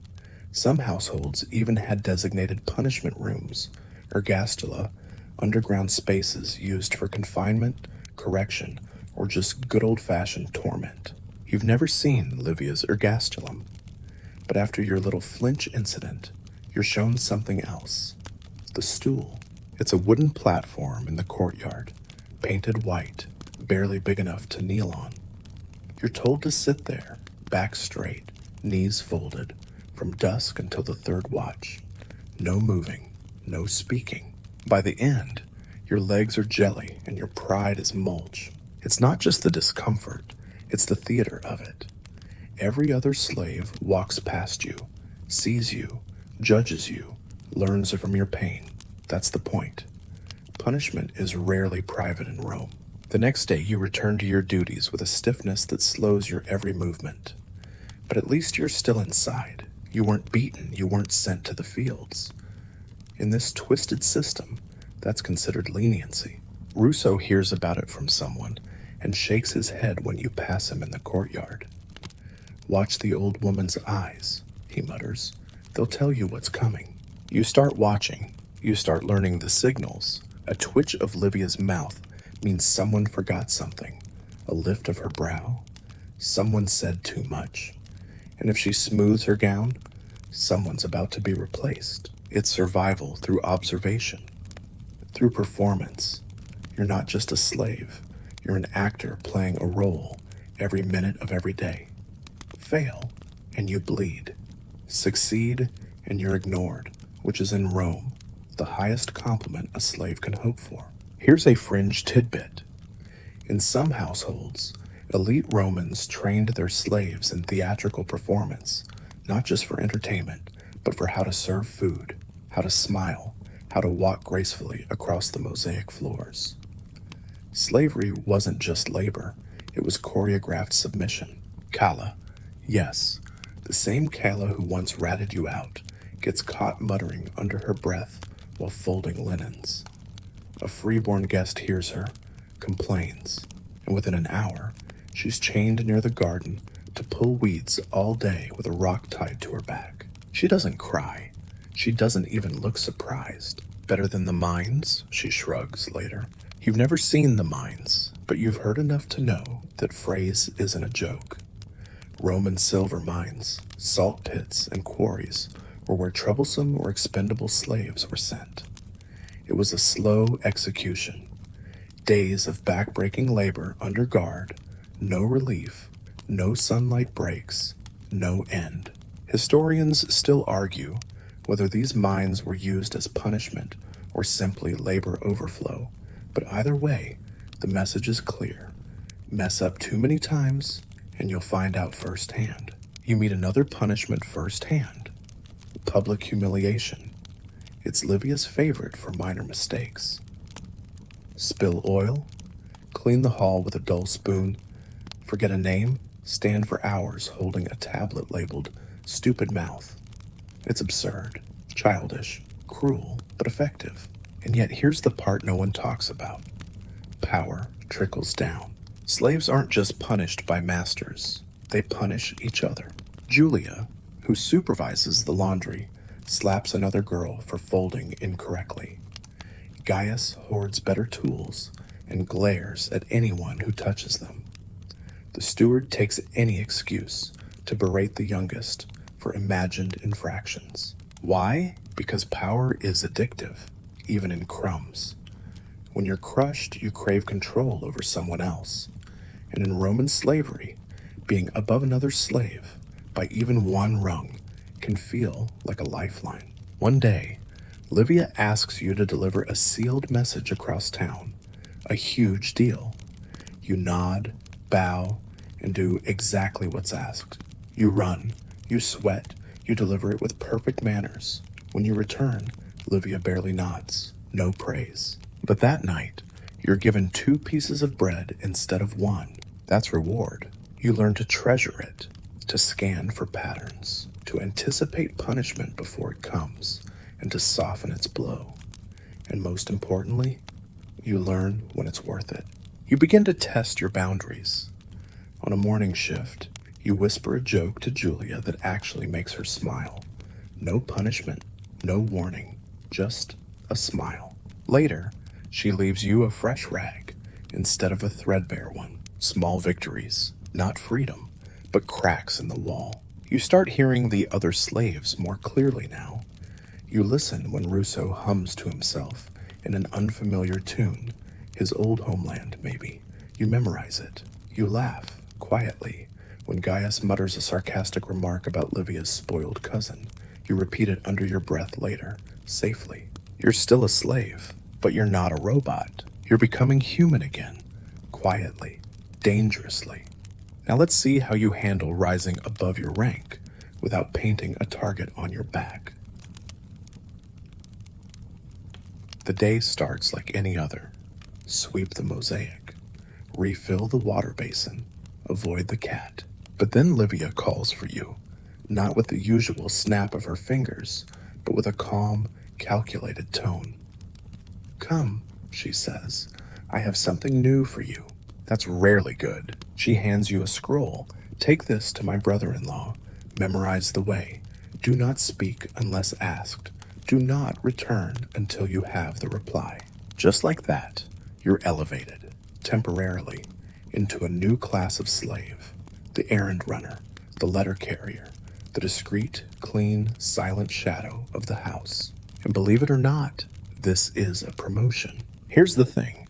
Some households even had designated punishment rooms, ergastula, underground spaces used for confinement, correction, or just good old-fashioned torment. You've never seen Livia's ergastulum, but after your little flinch incident, you're shown something else. The stool. It's a wooden platform in the courtyard, painted white, barely big enough to kneel on. You're told to sit there, back straight, knees folded, from dusk until the third watch. No moving, no speaking. By the end, your legs are jelly and your pride is mulch. It's not just the discomfort, it's the theater of it. Every other slave walks past you, sees you, judges you, learns from your pain. That's the point. Punishment is rarely private in Rome. The next day you return to your duties with a stiffness that slows your every movement. But at least you're still inside. You weren't beaten, you weren't sent to the fields. In this twisted system, that's considered leniency. Russo hears about it from someone and shakes his head when you pass him in the courtyard. "Watch the old woman's eyes," he mutters. "They'll tell you what's coming." You start watching. You start learning the signals. A twitch of Livia's mouth means someone forgot something. A lift of her brow. Someone said too much. And if she smooths her gown, someone's about to be replaced. It's survival through observation, through performance. You're not just a slave. You're an actor playing a role every minute of every day. Fail, and you bleed. Succeed, and you're ignored, which is in Rome the highest compliment a slave can hope for. Here's a fringe tidbit. In some households, elite Romans trained their slaves in theatrical performance, not just for entertainment, but for how to serve food, how to smile, how to walk gracefully across the mosaic floors. Slavery wasn't just labor, it was choreographed submission. Calla, yes, the same Calla who once ratted you out, gets caught muttering under her breath while folding linens. A freeborn guest hears her, complains, and within an hour, she's chained near the garden to pull weeds all day with a rock tied to her back. She doesn't cry. She doesn't even look surprised. "Better than the mines?" she shrugs later. You've never seen the mines, but you've heard enough to know that phrase isn't a joke. Roman silver mines, salt pits, and quarries were where troublesome or expendable slaves were sent. It was a slow execution. Days of back-breaking labor under guard, no relief, no sunlight breaks, no end. Historians still argue whether these mines were used as punishment or simply labor overflow, but either way, the message is clear. Mess up too many times, and you'll find out firsthand. You meet another punishment firsthand. Public humiliation. It's Livia's favorite for minor mistakes. Spill oil, clean the hall with a dull spoon, forget a name, stand for hours holding a tablet labeled stupid mouth. It's absurd, childish, cruel, but effective. And yet here's the part no one talks about. Power trickles down. Slaves aren't just punished by masters, they punish each other. Julia, who supervises the laundry, slaps another girl for folding incorrectly. Gaius hoards better tools and glares at anyone who touches them. The steward takes any excuse to berate the youngest for imagined infractions. Why? Because power is addictive, even in crumbs. When you're crushed, you crave control over someone else. And in Roman slavery, being above another slave by even one rung can feel like a lifeline. One day, Livia asks you to deliver a sealed message across town. A huge deal. You nod, bow, and do exactly what's asked. You run, you sweat, you deliver it with perfect manners. When you return, Livia barely nods. No praise. But that night, you're given 2 pieces of bread instead of 1. That's reward. You learn to treasure it, to scan for patterns, to anticipate punishment before it comes, and to soften its blow. And most importantly, you learn when it's worth it. You begin to test your boundaries. On a morning shift, you whisper a joke to Julia that actually makes her smile. No punishment, no warning, just a smile. Later, she leaves you a fresh rag instead of a threadbare one. Small victories, not freedom, but cracks in the wall. You start hearing the other slaves more clearly now. You listen when Russo hums to himself in an unfamiliar tune, his old homeland maybe. You memorize it. You laugh, quietly, when Gaius mutters a sarcastic remark about Livia's spoiled cousin. You repeat it under your breath later, safely. You're still a slave, but you're not a robot. You're becoming human again, quietly, dangerously. Now let's see how you handle rising above your rank without painting a target on your back. The day starts like any other. Sweep the mosaic. Refill the water basin. Avoid the cat. But then Livia calls for you, not with the usual snap of her fingers, but with a calm, calculated tone. Come, she says, I have something new for you. That's rarely good. She hands you a scroll. Take this to my brother-in-law. Memorize the way. Do not speak unless asked. Do not return until you have the reply. Just like that, you're elevated, temporarily, into a new class of slave. The errand runner, the letter carrier, the discreet, clean, silent shadow of the house. And believe it or not, this is a promotion. Here's the thing.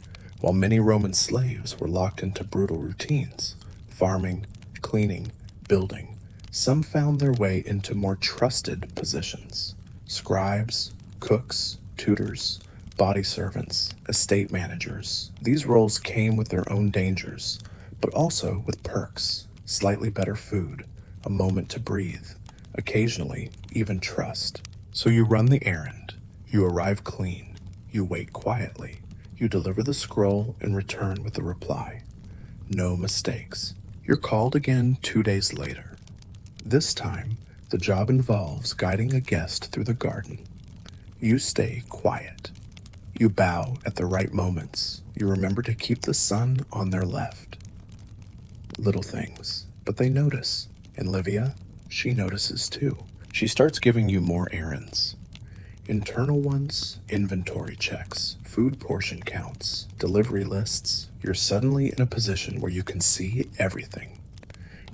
While many Roman slaves were locked into brutal routines, farming, cleaning, building, some found their way into more trusted positions. Scribes, cooks, tutors, body servants, estate managers. These roles came with their own dangers, but also with perks, slightly better food, a moment to breathe, occasionally even trust. So you run the errand, you arrive clean, you wait quietly, you deliver the scroll and return with the reply. No mistakes. You're called again 2 days later. This time, the job involves guiding a guest through the garden. You stay quiet. You bow at the right moments. You remember to keep the sun on their left. Little things, but they notice. And Livia, she notices too. She starts giving you more errands. Internal ones, inventory checks, food portion counts, delivery lists. You're suddenly in a position where you can see everything.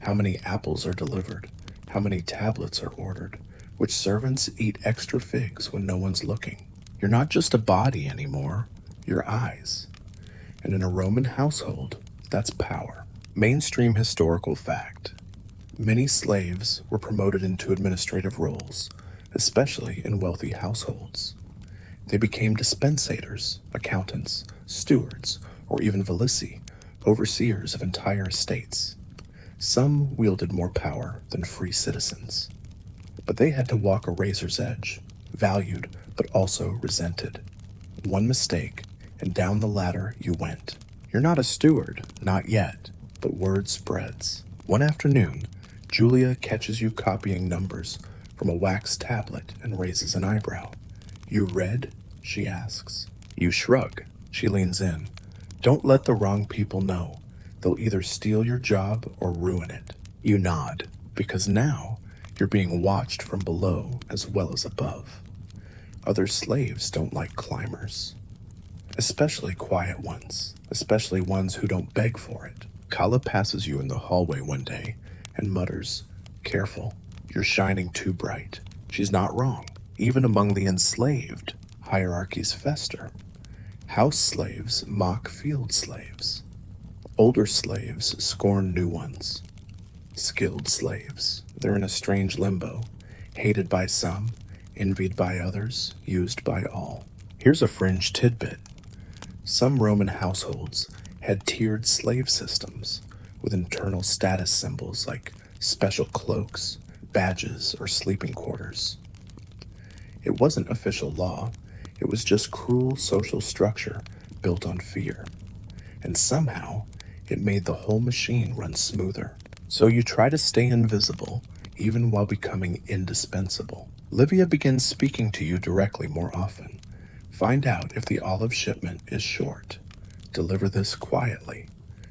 How many apples are delivered? How many tablets are ordered? Which servants eat extra figs when no one's looking? You're not just a body anymore, you're eyes. And in a Roman household, that's power. Mainstream historical fact. Many slaves were promoted into administrative roles, especially in wealthy households. They became dispensators, accountants, stewards, or even valici, overseers of entire estates. Some wielded more power than free citizens, but they had to walk a razor's edge, valued but also resented. One mistake, and down the ladder you went. You're not a steward, not yet, but word spreads. One afternoon, Julia catches you copying numbers from a wax tablet and raises an eyebrow. You read? She asks. You shrug. She leans in. Don't let the wrong people know. They'll either steal your job or ruin it. You nod, because now you're being watched from below as well as above. Other slaves don't like climbers, especially quiet ones, especially ones who don't beg for it. Kala passes you in the hallway one day and mutters, "Careful, you're shining too bright." She's not wrong. Even among the enslaved, hierarchies fester. House slaves mock field slaves. Older slaves scorn new ones. Skilled slaves, they're in a strange limbo, hated by some, envied by others, used by all. Here's a fringe tidbit. Some Roman households had tiered slave systems with internal status symbols like special cloaks, badges, or sleeping quarters. It wasn't official law, it was just cruel social structure built on fear. And somehow, it made the whole machine run smoother. So you try to stay invisible, even while becoming indispensable. Livia begins speaking to you directly more often. Find out if the olive shipment is short. Deliver this quietly.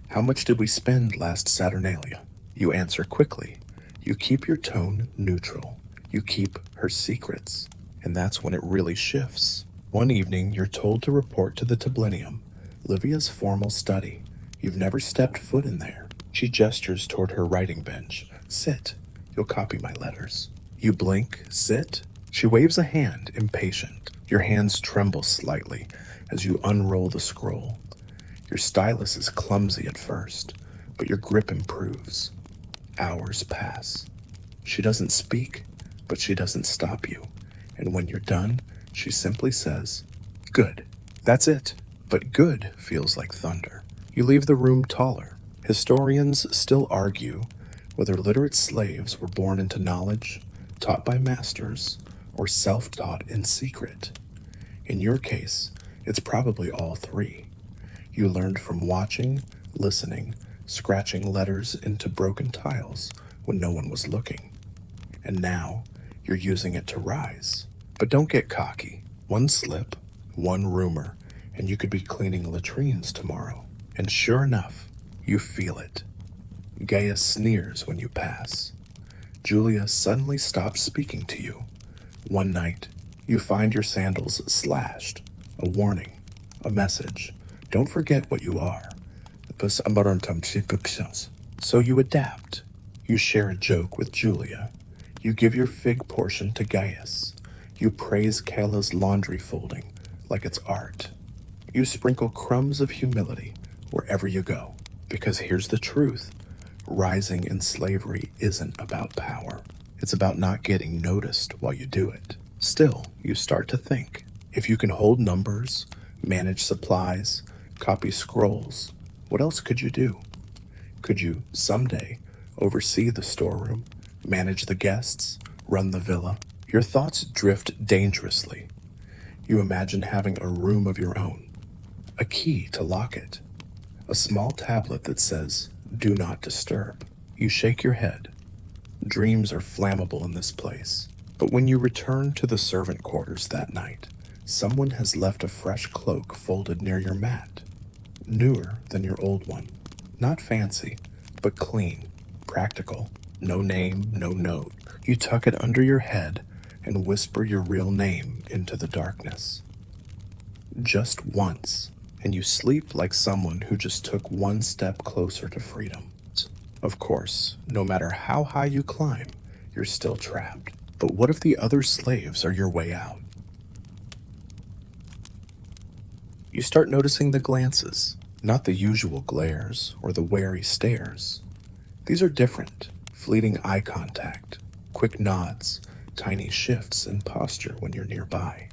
How much did we spend last Saturnalia? You answer quickly. You keep your tone neutral. You keep her secrets. And that's when it really shifts. One evening, you're told to report to the tablinum, Livia's formal study. You've never stepped foot in there. She gestures toward her writing bench. Sit. You'll copy my letters. You blink. Sit. She waves a hand, impatient. Your hands tremble slightly as you unroll the scroll. Your stylus is clumsy at first, but your grip improves. Hours pass. She doesn't speak, but she doesn't stop you. And when you're done, she simply says, "Good." That's it. But good feels like thunder. You leave the room taller. Historians still argue whether literate slaves were born into knowledge, taught by masters, or self-taught in secret. In your case, it's probably all three. You learned from watching, listening, scratching letters into broken tiles when no one was looking. And now, you're using it to rise. But don't get cocky. One slip, one rumor, and you could be cleaning latrines tomorrow. And sure enough, you feel it. Gaius sneers when you pass. Julia suddenly stops speaking to you. One night, you find your sandals slashed. A warning, a message. Don't forget what you are. So you adapt. You share a joke with Julia. You give your fig portion to Gaius. You praise Kayla's laundry folding like it's art. You sprinkle crumbs of humility wherever you go. Because here's the truth. Rising in slavery isn't about power. It's about not getting noticed while you do it. Still, you start to think. If you can hold numbers, manage supplies, copy scrolls, what else could you do? Could you, someday, oversee the storeroom, manage the guests, run the villa? Your thoughts drift dangerously. You imagine having a room of your own, a key to lock it, a small tablet that says, "Do not disturb." You shake your head. Dreams are flammable in this place. But when you return to the servant quarters that night, someone has left a fresh cloak folded near your mat. Newer than your old one. Not fancy, but clean, practical. No name, no note. You tuck it under your head and whisper your real name into the darkness. Just once, and you sleep like someone who just took one step closer to freedom. Of course, no matter how high you climb, you're still trapped. But what if the other slaves are your way out? You start noticing the glances, not the usual glares or the wary stares. These are different. Fleeting eye contact, quick nods, tiny shifts in posture when you're nearby.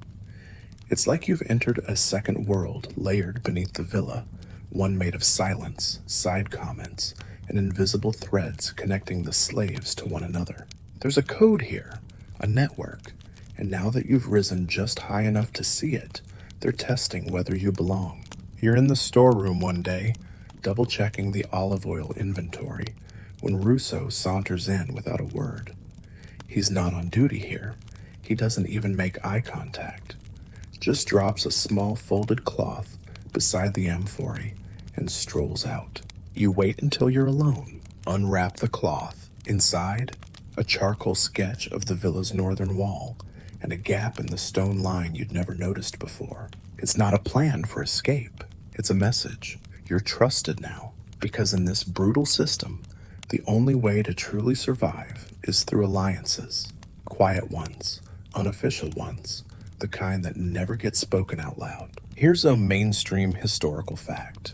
It's like you've entered a second world layered beneath the villa, one made of silence, side comments, and invisible threads connecting the slaves to one another. There's a code here, a network, And now that you've risen just high enough to see it, they're testing whether you belong. You're in the storeroom one day, double-checking the olive oil inventory, when Russo saunters in without a word. He's not on duty here. He doesn't even make eye contact. Just drops a small folded cloth beside the amphory and strolls out. You wait until you're alone, unwrap the cloth. Inside, a charcoal sketch of the villa's northern wall and a gap in the stone line you'd never noticed before. It's not a plan for escape. It's a message. You're trusted now, because in this brutal system, the only way to truly survive is through alliances. Quiet ones, unofficial ones, the kind that never get spoken out loud. Here's a mainstream historical fact.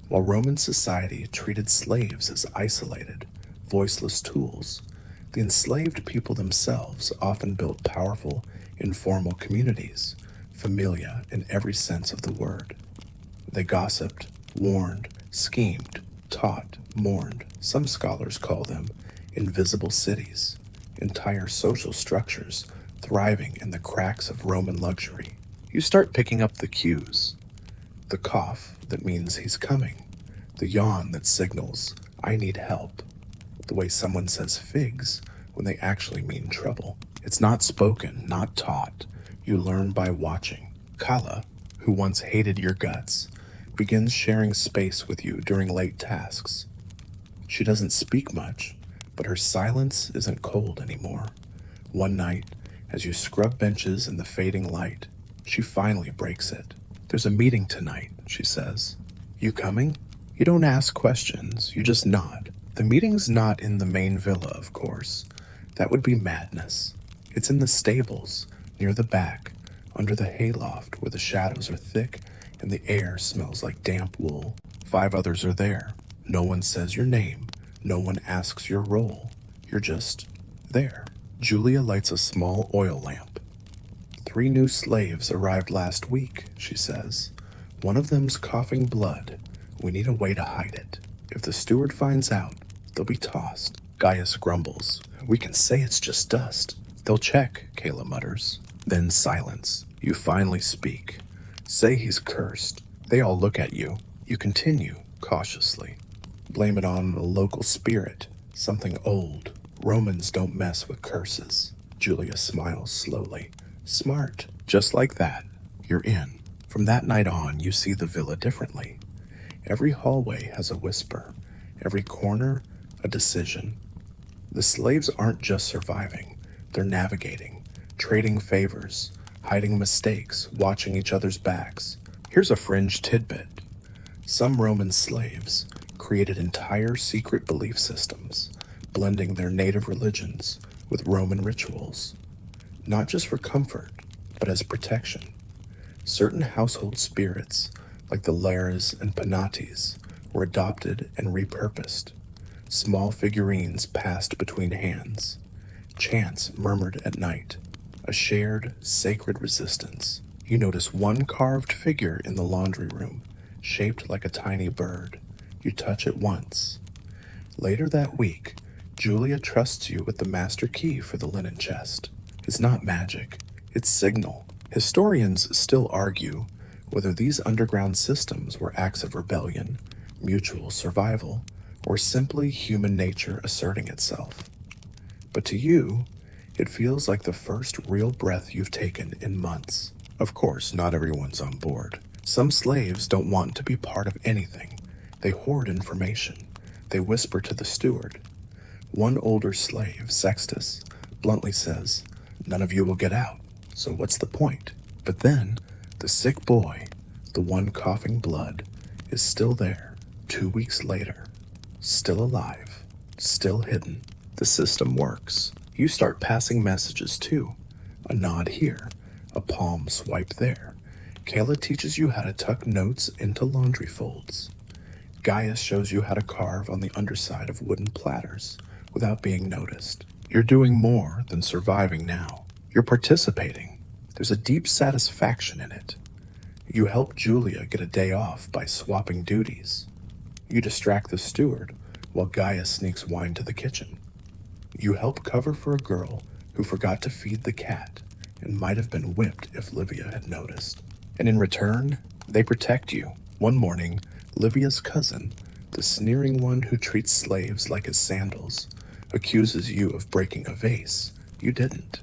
While Roman society treated slaves as isolated, voiceless tools, the enslaved people themselves often built powerful, informal communities, familia in every sense of the word. They gossiped, warned, schemed, taught, mourned. Some scholars call them invisible cities, entire social structures thriving in the cracks of Roman luxury. You start picking up the cues. The cough that means he's coming. The yawn that signals, I need help. The way someone says figs when they actually mean trouble. It's not spoken, not taught. You learn by watching. Kala, who once hated your guts, begins sharing space with you during late tasks. She doesn't speak much, but her silence isn't cold anymore. One night, as you scrub benches in the fading light, she finally breaks it. There's a meeting tonight, she says. You coming? You don't ask questions, you just nod. The meeting's not in the main villa, of course. That would be madness. It's in the stables, near the back, under the hayloft where the shadows are thick and the air smells like damp wool. 5 others are there. No one says your name. No one asks your role. You're just there. Julia lights a small oil lamp. 3 new slaves arrived last week, she says. One of them's coughing blood. We need a way to hide it. If the steward finds out, they'll be tossed. Gaius grumbles. We can say it's just dust. They'll check, Kayla mutters. Then silence. You finally speak. Say he's cursed. They all look at you. You continue, cautiously. Blame it on a local spirit, something old. Romans don't mess with curses. Julia smiles slowly. Smart. Just like that, you're in. From that night on, you see the villa differently. Every hallway has a whisper. Every corner, a decision. The slaves aren't just surviving. They're navigating, trading favors, hiding mistakes, watching each other's backs. Here's a fringe tidbit. Some Roman slaves created entire secret belief systems, blending their native religions with Roman rituals, not just for comfort, but as protection. Certain household spirits, like the Lares and Penates, were adopted and repurposed. Small figurines passed between hands. Chants murmured at night. A shared, sacred resistance. You notice one carved figure in the laundry room, shaped like a tiny bird. You touch it once. Later that week, Julia trusts you with the master key for the linen chest. It's not magic, it's signal. Historians still argue whether these underground systems were acts of rebellion, mutual survival, or simply human nature asserting itself. But to you, it feels like the first real breath you've taken in months. Of course, not everyone's on board. Some slaves don't want to be part of anything. They hoard information. They whisper to the steward. One older slave, Sextus, bluntly says, "None of you will get out, so what's the point?" But then, the sick boy, the one coughing blood, is still there, 2 weeks later. Still alive, still hidden. The system works. You start passing messages too. A nod here, a palm swipe there. Kayla teaches you how to tuck notes into laundry folds. Gaius shows you how to carve on the underside of wooden platters without being noticed. You're doing more than surviving now. You're participating. There's a deep satisfaction in it. You help Julia get a day off by swapping duties. You distract the steward while Gaius sneaks wine to the kitchen. You help cover for a girl who forgot to feed the cat, and might have been whipped if Livia had noticed. And in return, they protect you. One morning, Livia's cousin, the sneering one who treats slaves like his sandals, accuses you of breaking a vase. You didn't.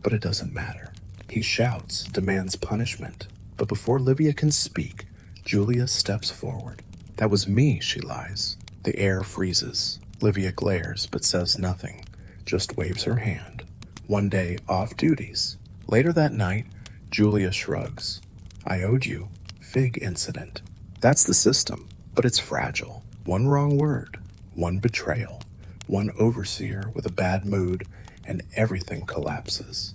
But it doesn't matter. He shouts, demands punishment. But before Livia can speak, Julia steps forward. That was me, she lies. The air freezes. Livia glares but says nothing, just waves her hand. One day, off duties. Later that night, Julia shrugs. I owed you. Fig incident. That's the system, but it's fragile. One wrong word, one betrayal, one overseer with a bad mood, and everything collapses.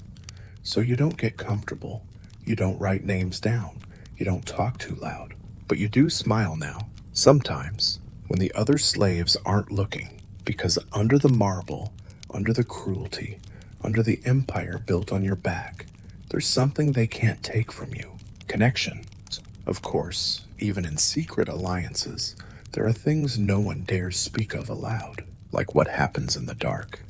So you don't get comfortable. You don't write names down. You don't talk too loud. But you do smile now, sometimes, when the other slaves aren't looking, because under the marble, under the cruelty, under the empire built on your back, there's something they can't take from you. Connection. Of course, even in secret alliances, there are things no one dares speak of aloud, like what happens in the dark.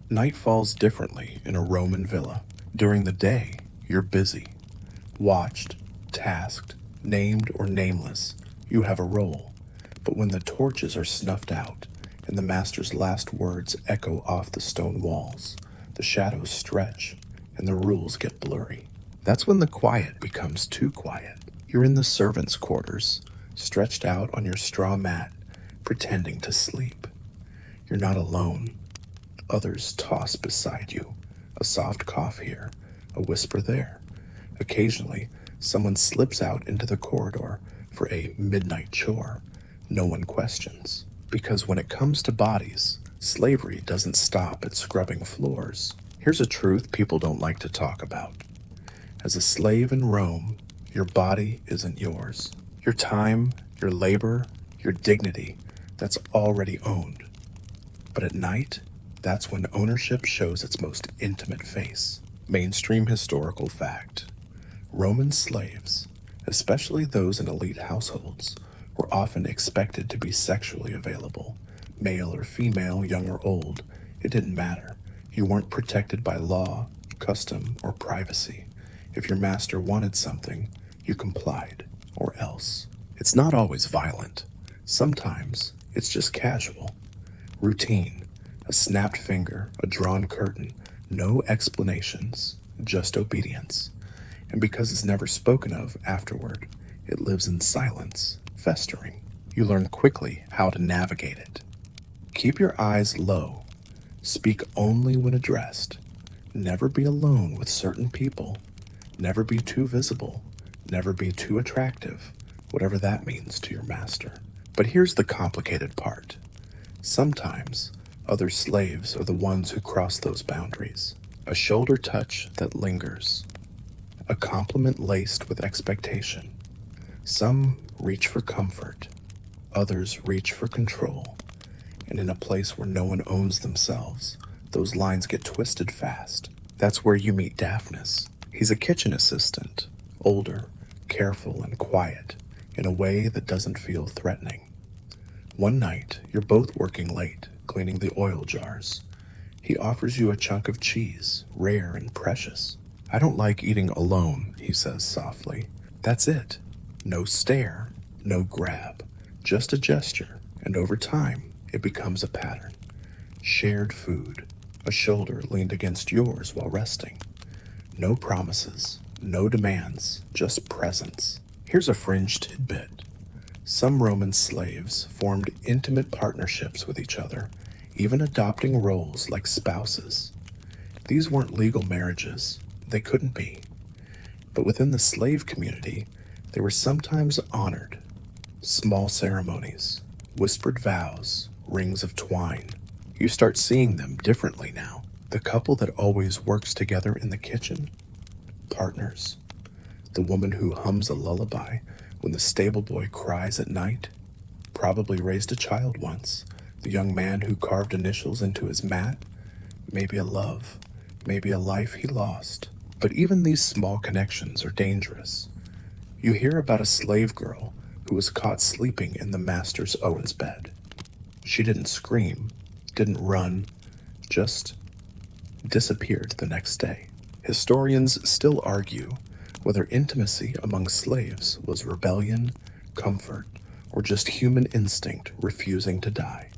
Night falls differently in a Roman villa. During the day, you're busy. Watched, tasked, named or nameless, you have a role. But when the torches are snuffed out and the master's last words echo off the stone walls, the shadows stretch and the rules get blurry. That's when the quiet becomes too quiet. You're in the servants' quarters, stretched out on your straw mat, pretending to sleep. You're not alone. Others toss beside you, a soft cough here, a whisper there. Occasionally, someone slips out into the corridor for a midnight chore. No one questions, because when it comes to bodies, slavery doesn't stop at scrubbing floors. Here's a truth people don't like to talk about. As a slave in Rome, your body isn't yours. Your time, your labor, your dignity, that's already owned. But at night, that's when ownership shows its most intimate face. Mainstream historical fact. Roman slaves, especially those in elite households, were often expected to be sexually available. Male or female, young or old, it didn't matter. You weren't protected by law, custom, or privacy. If your master wanted something, you complied, or else. It's not always violent. Sometimes it's just casual. Routine. A snapped finger, a drawn curtain, no explanations, just obedience. And because it's never spoken of afterward, it lives in silence, festering. You learn quickly how to navigate it. Keep your eyes low. Speak only when addressed. Never be alone with certain people. Never be too visible. Never be too attractive, whatever that means to your master. But here's the complicated part. Sometimes, other slaves are the ones who cross those boundaries. A shoulder touch that lingers. A compliment laced with expectation. Some reach for comfort. Others reach for control. And in a place where no one owns themselves, those lines get twisted fast. That's where you meet Daphnis. He's a kitchen assistant, older, careful, and quiet, in a way that doesn't feel threatening. One night, you're both working late, cleaning the oil jars. He offers you a chunk of cheese, rare and precious. I don't like eating alone, he says softly. That's it. No stare, no grab, just a gesture, and over time, it becomes a pattern. Shared food, a shoulder leaned against yours while resting. No promises, no demands, just presence. Here's a fringe tidbit. Some Roman slaves formed intimate partnerships with each other, even adopting roles like spouses. These weren't legal marriages. They couldn't be. But within the slave community, they were sometimes honored. Small ceremonies, whispered vows, rings of twine. You start seeing them differently now. The couple that always works together in the kitchen, partners. The woman who hums a lullaby when the stable boy cries at night, probably raised a child once. The young man who carved initials into his mat, maybe a love, maybe a life he lost. But even these small connections are dangerous. You hear about a slave girl who was caught sleeping in the master's Owen's bed. She didn't scream, didn't run, just disappeared the next day. Historians still argue whether intimacy among slaves was rebellion, comfort, or just human instinct refusing to die.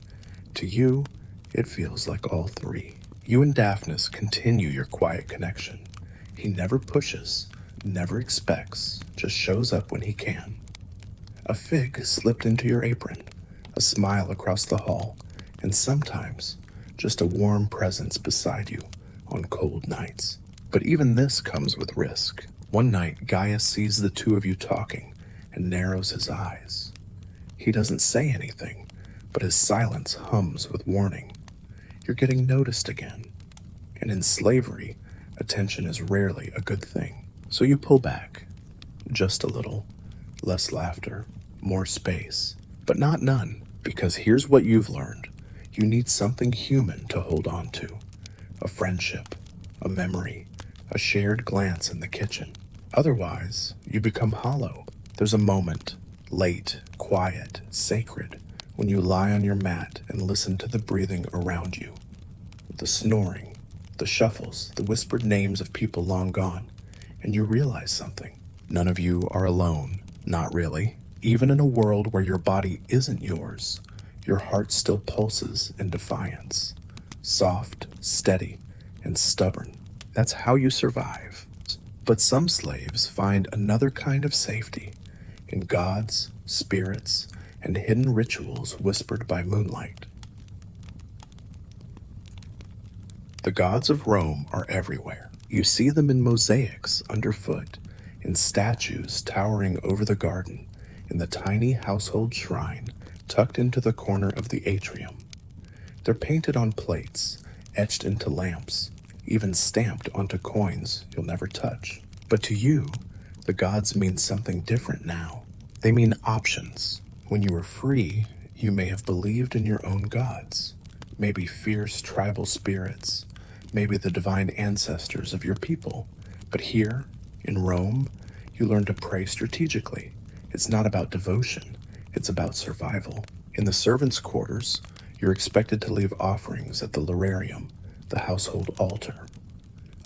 To you, it feels like all three. You and Daphnis continue your quiet connection. He never pushes, never expects, just shows up when he can. A fig slipped into your apron, a smile across the hall, and sometimes just a warm presence beside you on cold nights. But even this comes with risk. One night, Gaius sees the two of you talking and narrows his eyes. He doesn't say anything, but his silence hums with warning. You're getting noticed again. And in slavery, attention is rarely a good thing. So you pull back, just a little, less laughter, more space, but not none, because here's what you've learned. You need something human to hold on to. A friendship, a memory, a shared glance in the kitchen. Otherwise, you become hollow. There's a moment, late, quiet, sacred, when you lie on your mat and listen to the breathing around you. The snoring, the shuffles, the whispered names of people long gone, and you realize something. None of you are alone, not really. Even in a world where your body isn't yours, your heart still pulses in defiance. Soft, steady, and stubborn. That's how you survive. But some slaves find another kind of safety in gods, spirits, and hidden rituals whispered by moonlight. The gods of Rome are everywhere. You see them in mosaics underfoot, in statues towering over the garden, in the tiny household shrine tucked into the corner of the atrium. They're painted on plates, etched into lamps, even stamped onto coins you'll never touch. But to you, the gods mean something different now. They mean options. When you were free, you may have believed in your own gods. Maybe fierce tribal spirits, maybe the divine ancestors of your people. But here, in Rome, you learn to pray strategically. It's not about devotion, it's about survival. In the servants' quarters, you're expected to leave offerings at the lararium, the household altar.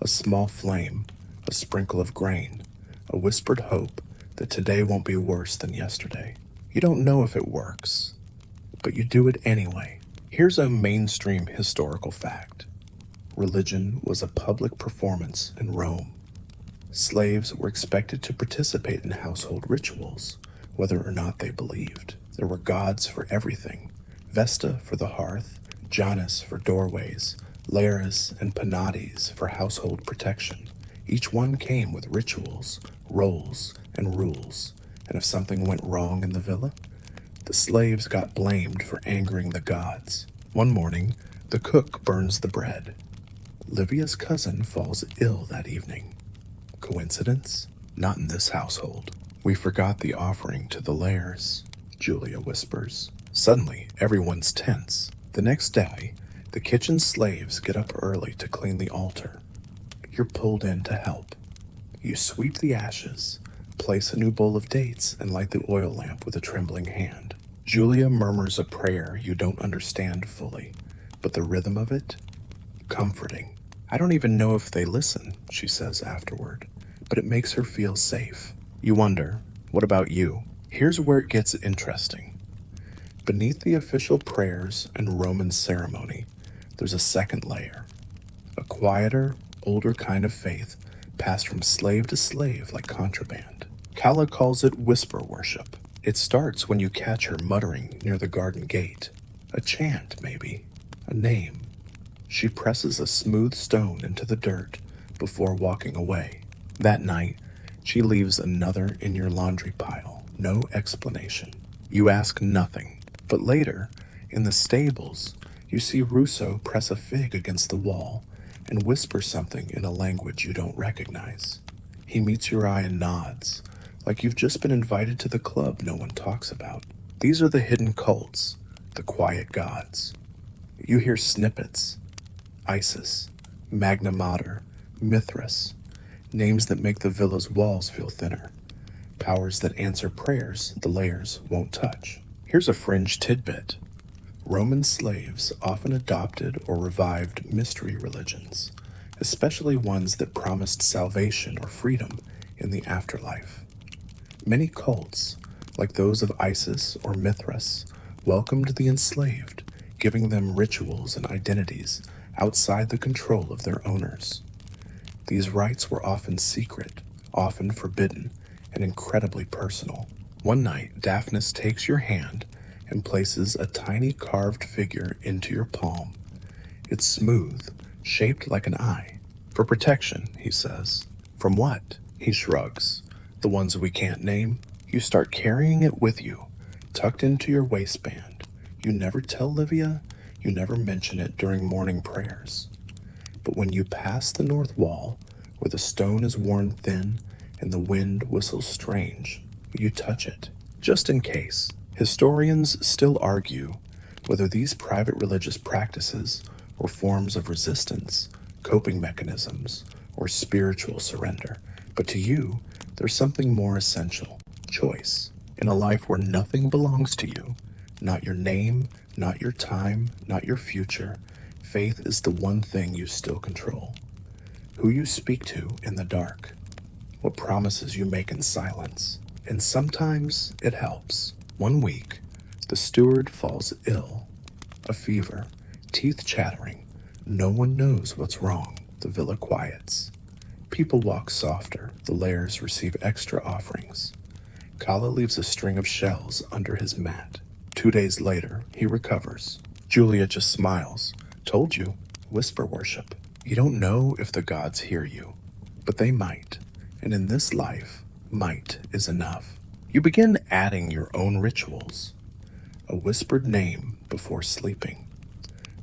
A small flame, a sprinkle of grain, a whispered hope that today won't be worse than yesterday. You don't know if it works, but you do it anyway. Here's a mainstream historical fact. Religion was a public performance in Rome. Slaves were expected to participate in household rituals, whether or not they believed. There were gods for everything. Vesta for the hearth, Janus for doorways, Lares and Penates for household protection. Each one came with rituals, roles, and rules. And if something went wrong in the villa, the slaves got blamed for angering the gods. One morning, the cook burns the bread. Livia's cousin falls ill that evening. Coincidence? Not in this household. We forgot the offering to the Lares, Julia whispers. Suddenly, everyone's tense. The next day, the kitchen slaves get up early to clean the altar. You're pulled in to help. You sweep the ashes, place a new bowl of dates, and light the oil lamp with a trembling hand. Julia murmurs a prayer you don't understand fully, but the rhythm of it? Comforting. I don't even know if they listen, she says afterward, but it makes her feel safe. You wonder, what about you? Here's where it gets interesting. Beneath the official prayers and Roman ceremony, there's a second layer. A quieter, older kind of faith passed from slave to slave like contraband. Calla calls it whisper worship. It starts when you catch her muttering near the garden gate. A chant, maybe. A name. She presses a smooth stone into the dirt before walking away. That night, she leaves another in your laundry pile. No explanation. You ask nothing. But later, in the stables, you see Russo press a fig against the wall and whisper something in a language you don't recognize. He meets your eye and nods, like you've just been invited to the club no one talks about. These are the hidden cults, the quiet gods. You hear snippets. Isis, Magna Mater, Mithras, names that make the villa's walls feel thinner. Powers that answer prayers the layers won't touch. Here's a fringe tidbit. Roman slaves often adopted or revived mystery religions, especially ones that promised salvation or freedom in the afterlife. Many cults, like those of Isis or Mithras, welcomed the enslaved, giving them rituals and identities outside the control of their owners. These rites were often secret, often forbidden, and incredibly personal. One night, Daphnis takes your hand and places a tiny carved figure into your palm. It's smooth, shaped like an eye. For protection, he says. From what? He shrugs. The ones we can't name. You start carrying it with you, tucked into your waistband. You never tell Livia, you never mention it during morning prayers. But when you pass the north wall, where the stone is worn thin and the wind whistles strange, you touch it, just in case. Historians still argue whether these private religious practices were forms of resistance, coping mechanisms, or spiritual surrender. But to you, there's something more essential: choice. In a life where nothing belongs to you, not your name, not your time, not your future, faith is the one thing you still control. Who you speak to in the dark, what promises you make in silence. And sometimes it helps. One week, the steward falls ill. A fever, teeth chattering. No one knows what's wrong. The villa quiets. People walk softer. The lairs receive extra offerings. Kala leaves a string of shells under his mat. 2 days later, he recovers. Julia just smiles. Told you, whisper worship. You don't know if the gods hear you, but they might. And in this life, might is enough. You begin adding your own rituals. A whispered name before sleeping.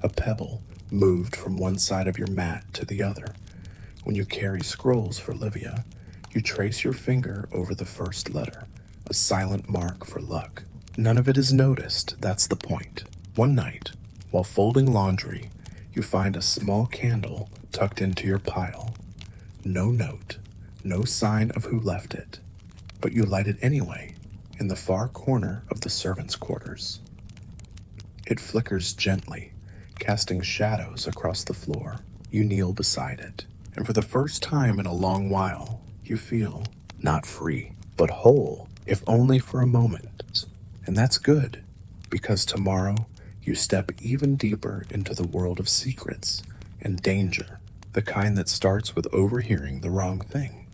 A pebble moved from one side of your mat to the other. When you carry scrolls for Livia, you trace your finger over the first letter, a silent mark for luck. None of it is noticed, that's the point. One night, while folding laundry, you find a small candle tucked into your pile. No note, no sign of who left it, but you light it anyway, in the far corner of the servants' quarters. It flickers gently, casting shadows across the floor. You kneel beside it, and for the first time in a long while, you feel not free, but whole, if only for a moment. And that's good, because tomorrow you step even deeper into the world of secrets and danger, the kind that starts with overhearing the wrong thing.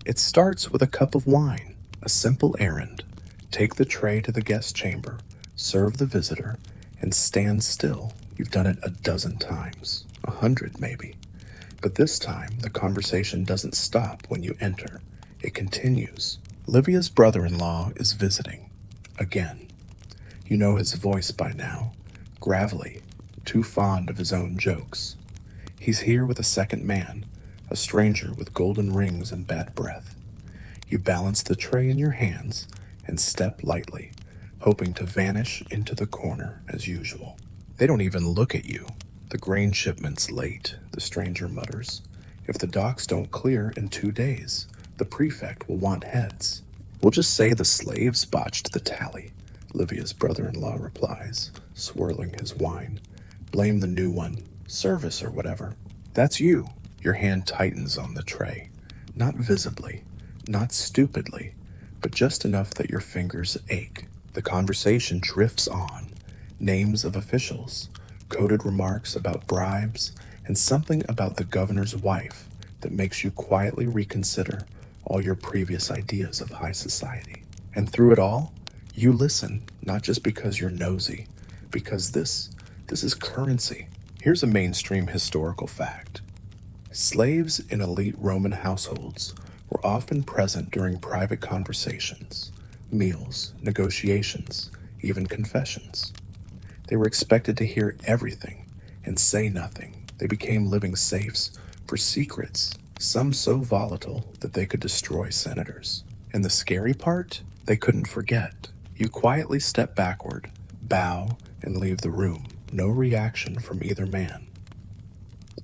It starts with a cup of wine, a simple errand. Take the tray to the guest chamber, serve the visitor, and stand still. You've done it a dozen times, 100 maybe. But this time, the conversation doesn't stop when you enter. It continues. Livia's brother-in-law is visiting. Again. You know his voice by now. Gravelly, too fond of his own jokes. He's here with a second man, a stranger with golden rings and bad breath. You balance the tray in your hands and step lightly, hoping to vanish into the corner as usual. They don't even look at you. The grain shipment's late, the stranger mutters. If the docks don't clear in 2 days, the prefect will want heads. We'll just say the slaves botched the tally, Livia's brother-in-law replies, swirling his wine. Blame the new one, service or whatever. That's you. Your hand tightens on the tray. Not visibly, not stupidly, but just enough that your fingers ache. The conversation drifts on. Names of officials, coded remarks about bribes, and something about the governor's wife that makes you quietly reconsider all your previous ideas of high society. And through it all, you listen, not just because you're nosy, because this is currency. Here's a mainstream historical fact. Slaves in elite Roman households were often present during private conversations, meals, negotiations, even confessions. They were expected to hear everything and say nothing. They became living safes for secrets, some so volatile that they could destroy senators. And the scary part? They couldn't forget. You quietly step backward, bow, and leave the room. No reaction from either man.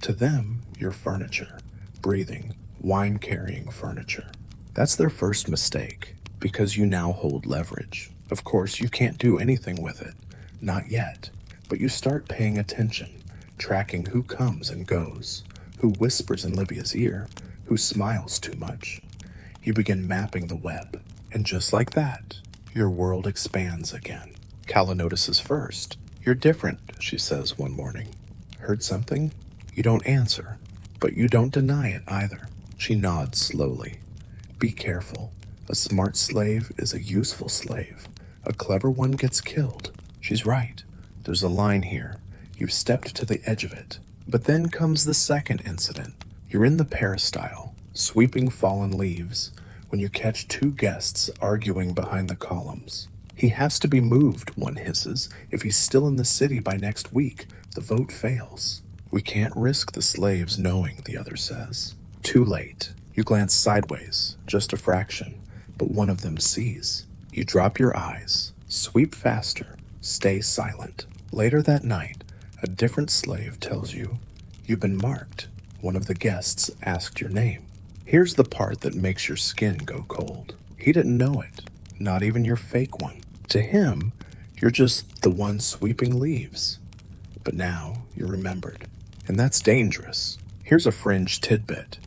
To them, you're furniture, breathing, wine-carrying furniture. That's their first mistake, because you now hold leverage. Of course, you can't do anything with it. Not yet. But you start paying attention, tracking who comes and goes, who whispers in Livia's ear, who smiles too much. You begin mapping the web, and just like that, your world expands again. Calla notices first. You're different, she says one morning. Heard something? You don't answer, but you don't deny it either. She nods slowly. Be careful. A smart slave is a useful slave. A clever one gets killed. She's right. There's a line here. You've stepped to the edge of it. But then comes the second incident. You're in the peristyle, sweeping fallen leaves, when you catch two guests arguing behind the columns. He has to be moved, one hisses. If he's still in the city by next week, the vote fails. We can't risk the slaves knowing, the other says. Too late. You glance sideways, just a fraction, but one of them sees. You drop your eyes, sweep faster, stay silent. Later that night, a different slave tells you, you've been marked. One of the guests asked your name. Here's the part that makes your skin go cold. He didn't know it, not even your fake one. To him, you're just the one sweeping leaves. But now you're remembered, and that's dangerous. Here's a fringe tidbit.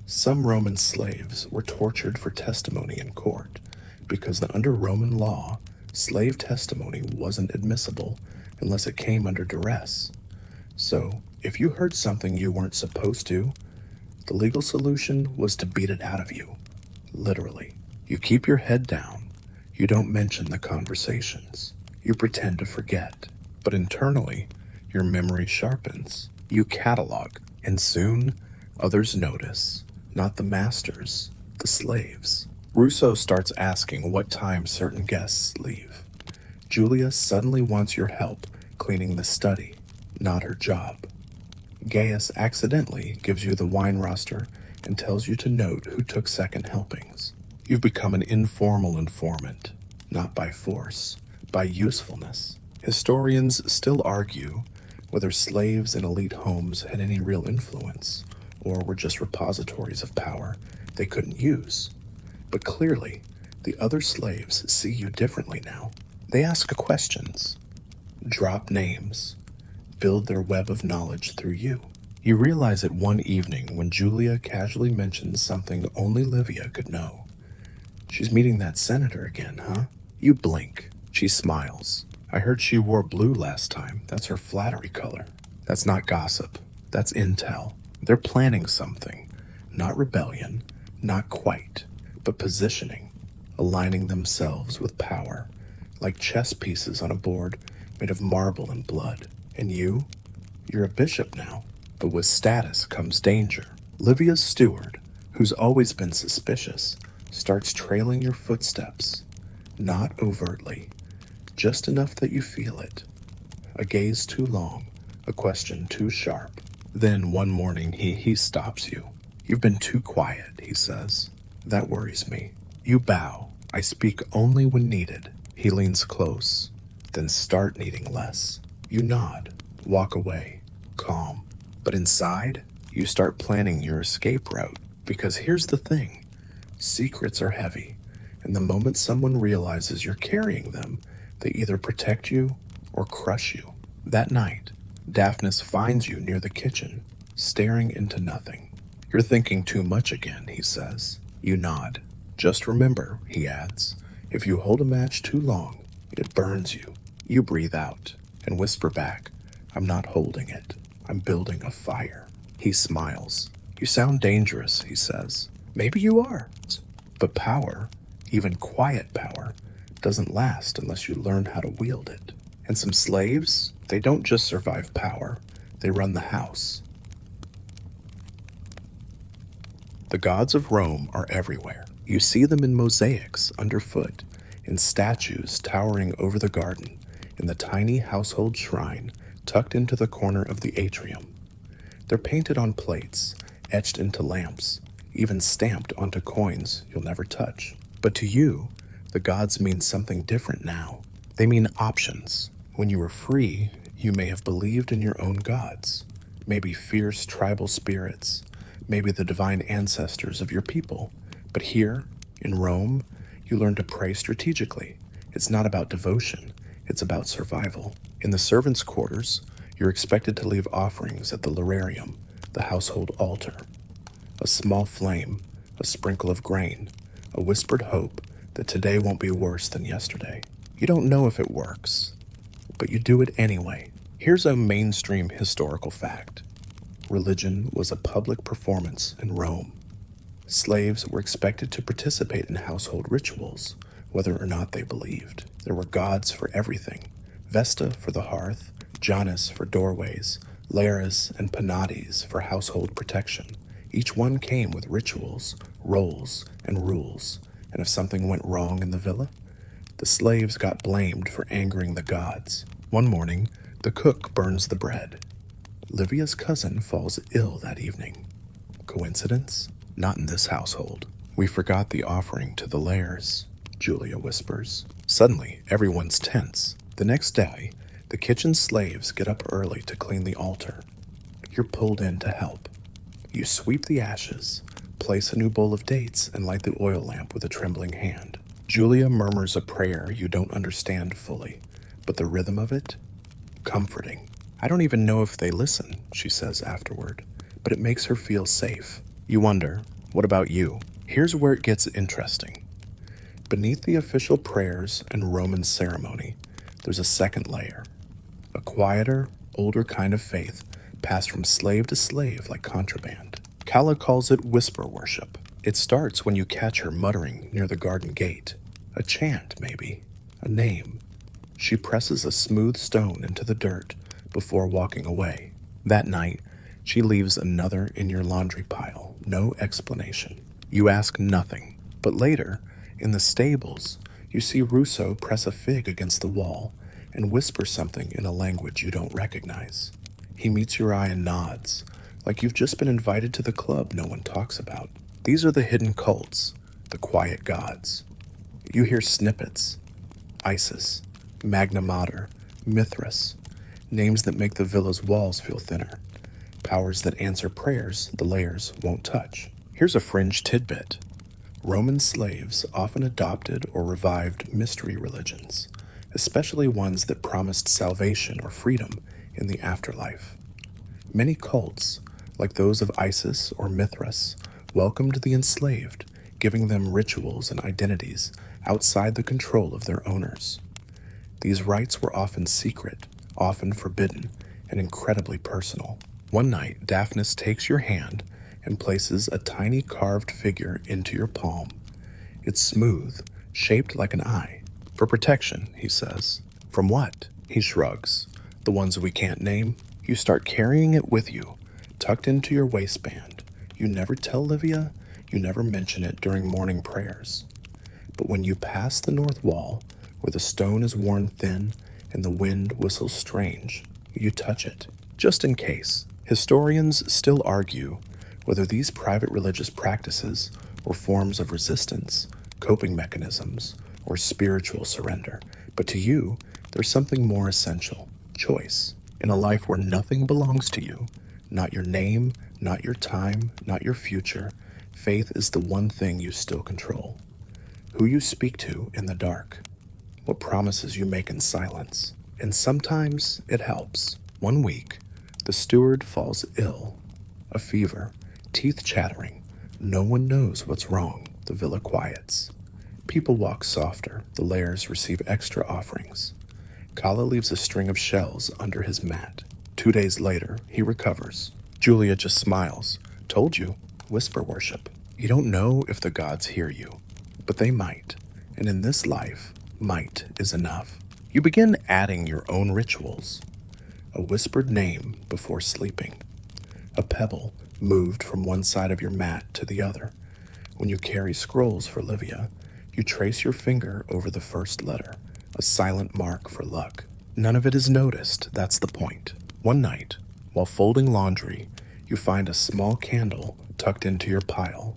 Some Roman slaves were tortured for testimony in court because under Roman law, slave testimony wasn't admissible unless it came under duress. So, if you heard something you weren't supposed to, the legal solution was to beat it out of you. Literally. You keep your head down. You don't mention the conversations. You pretend to forget. But internally, your memory sharpens. You catalog, and soon, others notice. Not the masters, the slaves. Rousseau starts asking what time certain guests leave. Julia suddenly wants your help cleaning the study, not her job. Gaius accidentally gives you the wine roster and tells you to note who took second helpings. You've become an informal informant, not by force, by usefulness. Historians still argue whether slaves in elite homes had any real influence, or were just repositories of power they couldn't use. But clearly, the other slaves see you differently now. They ask questions, drop names, build their web of knowledge through you. You realize it one evening when Julia casually mentions something only Livia could know. She's meeting that senator again, huh? You blink. She smiles. I heard she wore blue last time. That's her flattery color. That's not gossip. That's intel. They're planning something. Not rebellion. Not quite. But positioning. Aligning themselves with power. Like chess pieces on a board made of marble and blood. And you're a bishop now. But with status comes danger. Livia's steward, who's always been suspicious, starts trailing your footsteps. Not overtly. Just enough that you feel it. A gaze too long. A question too sharp. Then one morning he stops you. You've been too quiet, he says. That worries me. You bow. I speak only when needed. He leans close. Then start needing less. You nod. Walk away. Calm. But inside, you start planning your escape route. Because here's the thing. Secrets are heavy. And the moment someone realizes you're carrying them, they either protect you or crush you. That night, Daphnis finds you near the kitchen, staring into nothing. You're thinking too much again, he says. You nod. Just remember, he adds, if you hold a match too long, it burns you. You breathe out and whisper back, I'm not holding it. I'm building a fire. He smiles. You sound dangerous, he says. Maybe you are. But power, even quiet power, doesn't last unless you learn how to wield it. And some slaves, they don't just survive power, they run the house. The gods of Rome are everywhere. You see them in mosaics underfoot, in statues towering over the garden, in the tiny household shrine tucked into the corner of the atrium. They're painted on plates, etched into lamps, even stamped onto coins you'll never touch. But to you, the gods mean something different now. They mean options. When you were free, you may have believed in your own gods. Maybe fierce tribal spirits, maybe the divine ancestors of your people. But here, in Rome, you learn to pray strategically. It's not about devotion, it's about survival. In the servants' quarters, You're expected to leave offerings at the lararium, the household altar. A small flame, a sprinkle of grain, a whispered hope that today won't be worse than yesterday. You don't know if it works, but you do it anyway. Here's a mainstream historical fact. Religion was a public performance in Rome. Slaves were expected to participate in household rituals, whether or not they believed. There were gods for everything. Vesta for the hearth, Janus for doorways, Lares and Penates for household protection. Each one came with rituals, roles, and rules, and if something went wrong in the villa, the slaves got blamed for angering the gods. One morning, the cook burns the bread. Livia's cousin falls ill that evening. Coincidence? Not in this household. We forgot the offering to the Lares, Julia whispers. Suddenly, everyone's tense. The next day, the kitchen slaves get up early to clean the altar. You're pulled in to help. You sweep the ashes, place a new bowl of dates, and light the oil lamp with a trembling hand. Julia murmurs a prayer you don't understand fully, but the rhythm of it? Comforting. I don't even know if they listen, she says afterward, but it makes her feel safe. You wonder, what about you? Here's where it gets interesting. Beneath the official prayers and Roman ceremony, there's a second layer. A quieter, older kind of faith passed from slave to slave like contraband. Calla calls it whisper worship. It starts when you catch her muttering near the garden gate. A chant, maybe. A name. She presses a smooth stone into the dirt before walking away. That night, she leaves another in your laundry pile. No explanation. You ask nothing. But later, in the stables, you see Russo press a fig against the wall and whisper something in a language you don't recognize. He meets your eye and nods, like you've just been invited to the club no one talks about. These are the hidden cults, the quiet gods. You hear snippets. Isis, Magna Mater, Mithras, names that make the villa's walls feel thinner. Powers that answer prayers the layers won't touch. Here's a fringe tidbit. Roman slaves often adopted or revived mystery religions, especially ones that promised salvation or freedom in the afterlife. Many cults, like those of Isis or Mithras, welcomed the enslaved, giving them rituals and identities outside the control of their owners. These rites were often secret, often forbidden, and incredibly personal. One night, Daphnis takes your hand and places a tiny carved figure into your palm. It's smooth, shaped like an eye. For protection, he says. From what? He shrugs. The ones we can't name. You start carrying it with you, tucked into your waistband. You never tell Livia, you never mention it during morning prayers. But when you pass the north wall, where the stone is worn thin and the wind whistles strange, you touch it, just in case. Historians still argue whether these private religious practices were forms of resistance, coping mechanisms, or spiritual surrender. But to you, there's something more essential: choice. In a life where nothing belongs to you, not your name, not your time, not your future, faith is the one thing you still control. Who you speak to in the dark, what promises you make in silence. And sometimes it helps. One week, the steward falls ill. A fever, teeth chattering. No one knows what's wrong. The villa quiets. People walk softer. The Lares receive extra offerings. Calla leaves a string of shells under his mat. 2 days later, he recovers. Julia just smiles. Told you, whisper worship. You don't know if the gods hear you, but they might. And in this life, might is enough. You begin adding your own rituals. A whispered name before sleeping. A pebble moved from one side of your mat to the other. When you carry scrolls for Livia, you trace your finger over the first letter, a silent mark for luck. None of it is noticed, that's the point. One night, while folding laundry, you find a small candle tucked into your pile.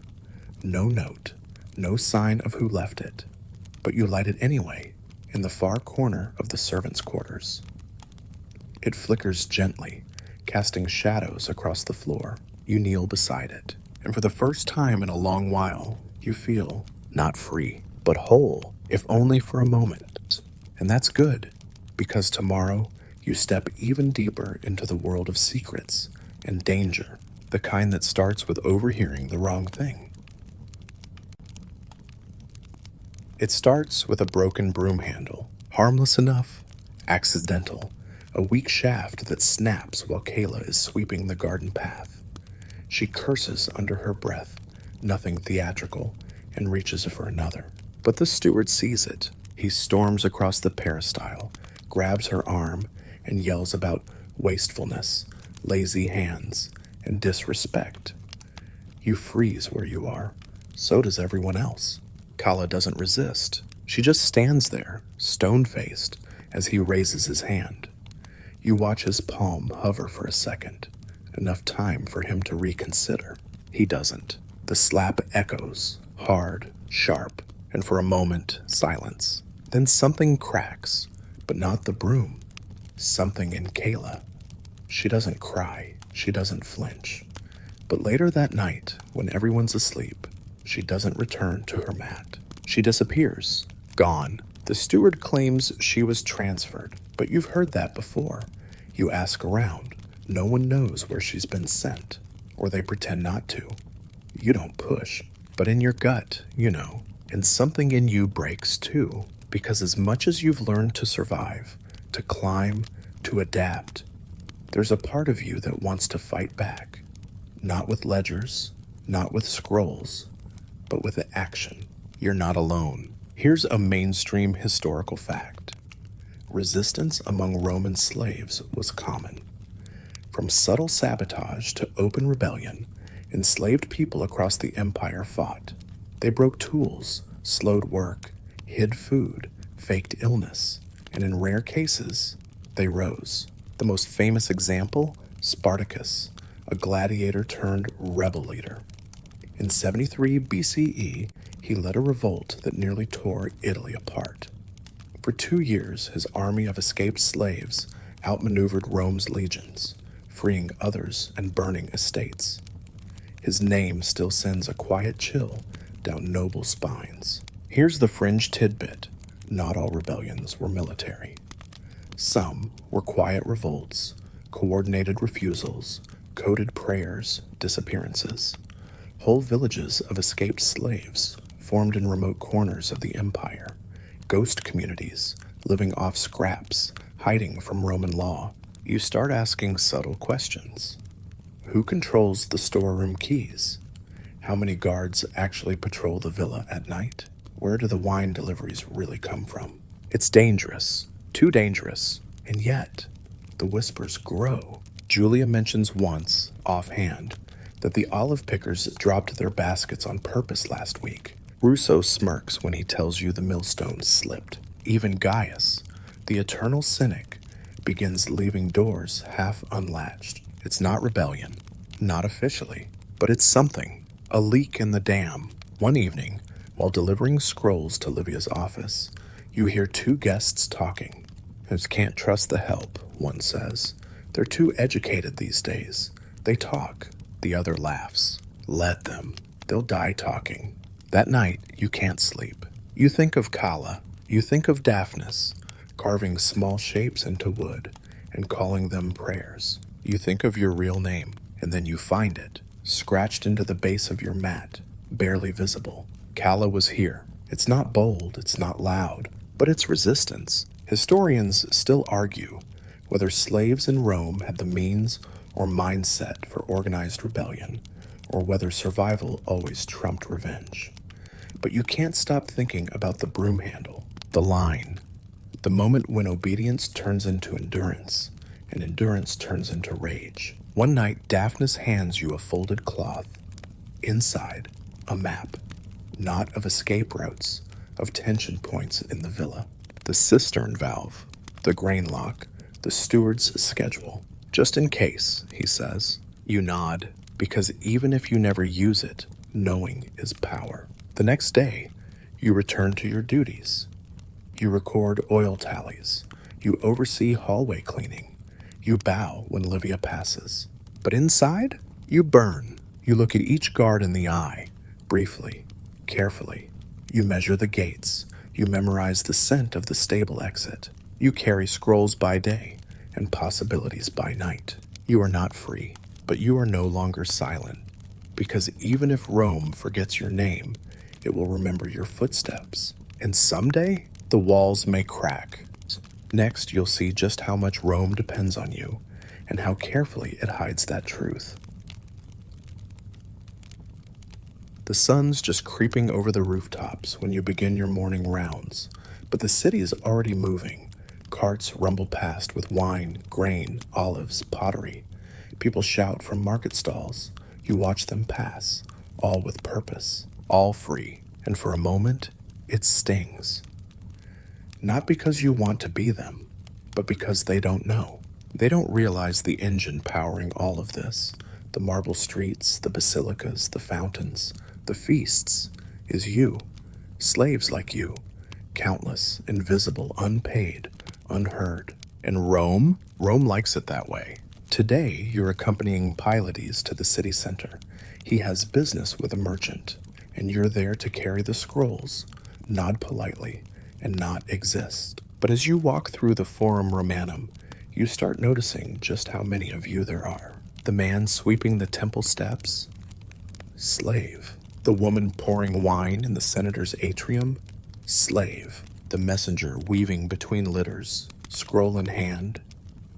No note, no sign of who left it, but you light it anyway, in the far corner of the servants' quarters. It flickers gently, casting shadows across the floor. You kneel beside it, and for the first time in a long while, you feel not free, but whole, if only for a moment. And that's good, because tomorrow You step even deeper into the world of secrets and danger, the kind that starts with overhearing the wrong thing. It starts with a broken broom handle, harmless enough, accidental, a weak shaft that snaps while Kayla is sweeping the garden path. She curses under her breath, nothing theatrical, and reaches for another. But the steward sees it. He storms across the peristyle, grabs her arm, and yells about wastefulness, lazy hands, and disrespect. You freeze where you are. So does everyone else. Kala doesn't resist. She just stands there, stone-faced, as he raises his hand. You watch his palm hover for a second, enough time for him to reconsider. He doesn't. The slap echoes, hard, sharp, and for a moment, silence. Then something cracks, but not the broom. Something in Kayla. She doesn't cry. She doesn't flinch. But later that night, when everyone's asleep, she doesn't return to her mat. She disappears. Gone. The steward claims she was transferred, but you've heard that before. You ask around. No one knows where she's been sent, or they pretend not to. You don't push, but in your gut, you know. And something in you breaks too, because as much as you've learned to survive, to climb, to adapt, there's a part of you that wants to fight back. Not with ledgers, not with scrolls, but with action. You're not alone. Here's a mainstream historical fact. Resistance among Roman slaves was common. From subtle sabotage to open rebellion, enslaved people across the empire fought. They broke tools, slowed work, hid food, faked illness, and in rare cases, they rose. The most famous example, Spartacus, a gladiator turned rebel leader. In 73 BCE, he led a revolt that nearly tore Italy apart. For 2 years, his army of escaped slaves outmaneuvered Rome's legions, freeing others and burning estates. His name still sends a quiet chill down noble spines. Here's the fringe tidbit. Not all rebellions were military. Some were quiet revolts, coordinated refusals, coded prayers, disappearances. Whole villages of escaped slaves formed in remote corners of the empire. Ghost communities, living off scraps, hiding from Roman law. You start asking subtle questions. Who controls the storeroom keys? How many guards actually patrol the villa at night? Where do the wine deliveries really come from? It's dangerous, too dangerous, and yet the whispers grow. Julia mentions once, offhand, that the olive pickers dropped their baskets on purpose last week. Rousseau smirks when he tells you the millstones slipped. Even Gaius, the eternal cynic, begins leaving doors half unlatched. It's not rebellion, not officially, but it's something. A leak in the dam. One evening, while delivering scrolls to Livia's office, you hear 2 guests talking. "I just can't trust the help," one says. "They're too educated these days. They talk." The other laughs. "Let them. They'll die talking." That night, you can't sleep. You think of Kala. You think of Daphnis, carving small shapes into wood and calling them prayers. You think of your real name, and then you find it, scratched into the base of your mat, barely visible. Kala was here. It's not bold, it's not loud, but it's resistance. Historians still argue whether slaves in Rome had the means or mindset for organized rebellion, or whether survival always trumped revenge. But you can't stop thinking about the broom handle, the line, the moment when obedience turns into endurance, and endurance turns into rage. One night, Daphnis hands you a folded cloth. Inside, a map, not of escape routes, of tension points in the villa. The cistern valve, the grain lock, the steward's schedule. "Just in case," he says. You nod, because even if you never use it, knowing is power. The next day, you return to your duties. You record oil tallies. You oversee hallway cleaning. You bow when Livia passes. But inside, you burn. You look at each guard in the eye, briefly, carefully. You measure the gates. You memorize the scent of the stable exit. You carry scrolls by day and possibilities by night. You are not free, but you are no longer silent, because even if Rome forgets your name, it will remember your footsteps. And someday, the walls may crack. Next, you'll see just how much Rome depends on you, and how carefully it hides that truth. The sun's just creeping over the rooftops when you begin your morning rounds, but the city is already moving. Carts rumble past with wine, grain, olives, pottery. People shout from market stalls. You watch them pass, all with purpose, all free, and for a moment, it stings. Not because you want to be them, but because they don't know. They don't realize the engine powering all of this. The marble streets, the basilicas, the fountains, the feasts, is you. Slaves like you. Countless, invisible, unpaid, unheard. And Rome likes it that way. Today, you're accompanying Pylades to the city center. He has business with a merchant, and you're there to carry the scrolls, nod politely, and not exist. But as you walk through the Forum Romanum, you start noticing just how many of you there are. The man sweeping the temple steps? Slave. The woman pouring wine in the senator's atrium? Slave. The messenger weaving between litters, scroll in hand?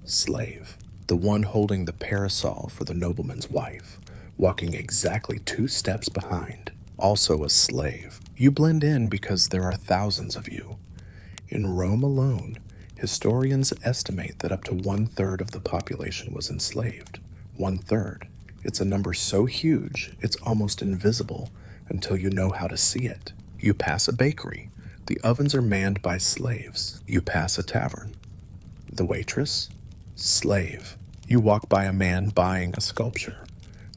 Slave. The one holding the parasol for the nobleman's wife, walking exactly 2 steps behind? Also a slave. You blend in because there are thousands of you. In Rome alone, historians estimate that up to 1/3 of the population was enslaved. 1/3. It's a number so huge, it's almost invisible until you know how to see it. You pass a bakery. The ovens are manned by slaves. You pass a tavern. The waitress? Slave. You walk by a man buying a sculpture.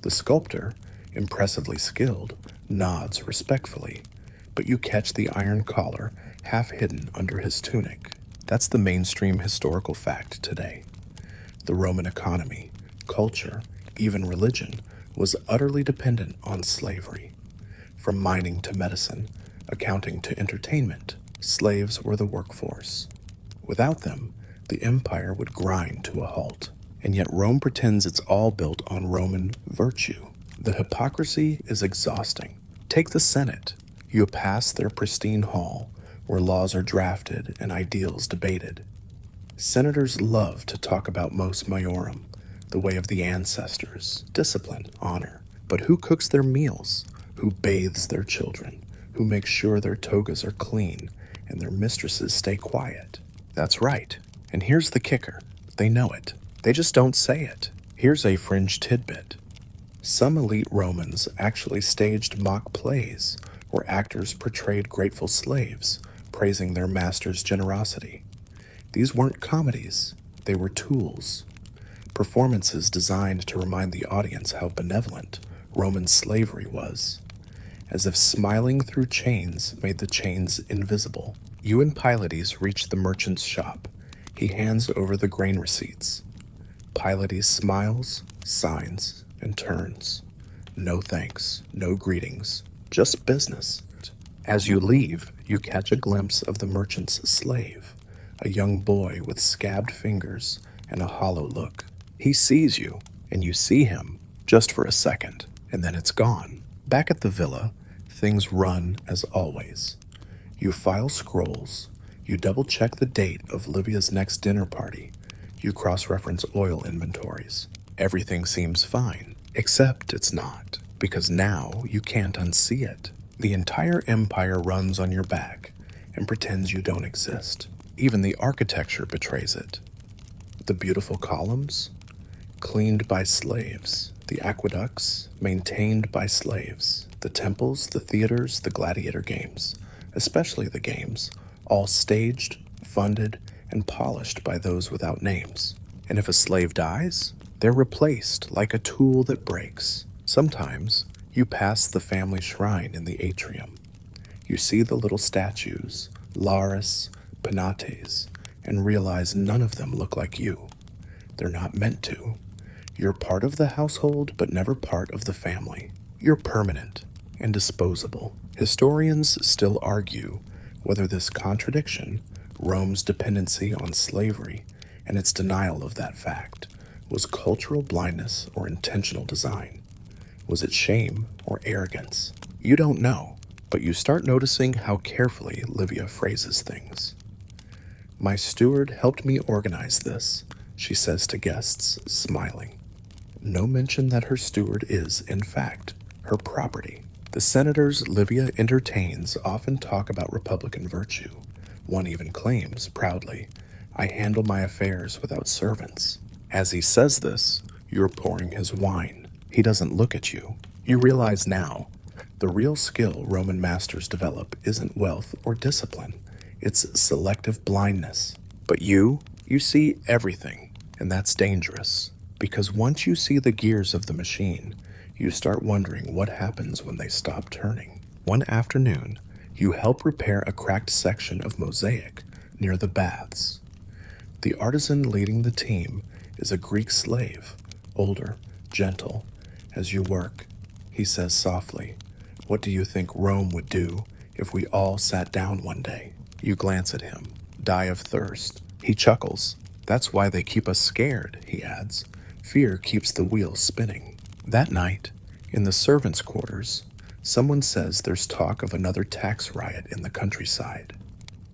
The sculptor, impressively skilled, nods respectfully, but you catch the iron collar half hidden under his tunic. That's the mainstream historical fact today. The Roman economy, culture, even religion, was utterly dependent on slavery. From mining to medicine, accounting to entertainment, slaves were the workforce. Without them, the empire would grind to a halt. And yet Rome pretends it's all built on Roman virtue. The hypocrisy is exhausting. Take the Senate. You pass their pristine hall, where laws are drafted and ideals debated. Senators love to talk about mos maiorum, the way of the ancestors, discipline, honor. But who cooks their meals? Who bathes their children? Who makes sure their togas are clean and their mistresses stay quiet? That's right. And here's the kicker. They know it. They just don't say it. Here's a fringe tidbit. Some elite Romans actually staged mock plays where actors portrayed grateful slaves, praising their master's generosity. These weren't comedies. They were tools. Performances designed to remind the audience how benevolent Roman slavery was, as if smiling through chains made the chains invisible. You and Pylades reach the merchant's shop. He hands over the grain receipts. Pylades smiles, signs, and turns. No thanks, no greetings, just business. As you leave, you catch a glimpse of the merchant's slave, a young boy with scabbed fingers and a hollow look. He sees you, and you see him, just for a second, and then it's gone. Back at the villa, things run as always. You file scrolls, you double-check the date of Livia's next dinner party, you cross-reference oil inventories. Everything seems fine, except it's not, because now you can't unsee it. The entire empire runs on your back and pretends you don't exist. Even the architecture betrays it. The beautiful columns, cleaned by slaves. The aqueducts, maintained by slaves. The temples, the theaters, the gladiator games, especially the games, all staged, funded, and polished by those without names. And if a slave dies, they're replaced like a tool that breaks. Sometimes, you pass the family shrine in the atrium. You see the little statues, Lares, Penates, and realize none of them look like you. They're not meant to. You're part of the household, but never part of the family. You're permanent and disposable. Historians still argue whether this contradiction, Rome's dependency on slavery, and its denial of that fact was cultural blindness or intentional design. Was it shame or arrogance? You don't know, but you start noticing how carefully Livia phrases things. "My steward helped me organize this," she says to guests, smiling. No mention that her steward is, in fact, her property. The senators Livia entertains often talk about Republican virtue. One even claims, proudly, "I handle my affairs without servants." As he says this, you're pouring his wine. He doesn't look at you. You realize now, the real skill Roman masters develop isn't wealth or discipline. It's selective blindness. But you see everything, and that's dangerous. Because once you see the gears of the machine, you start wondering what happens when they stop turning. One afternoon, you help repair a cracked section of mosaic near the baths. The artisan leading the team is a Greek slave, older, gentle. As you work, he says softly, "What do you think Rome would do if we all sat down one day?" You glance at him, die of thirst. He chuckles. "That's why they keep us scared," he adds. "Fear keeps the wheels spinning." That night, in the servants' quarters, someone says there's talk of another tax riot in the countryside.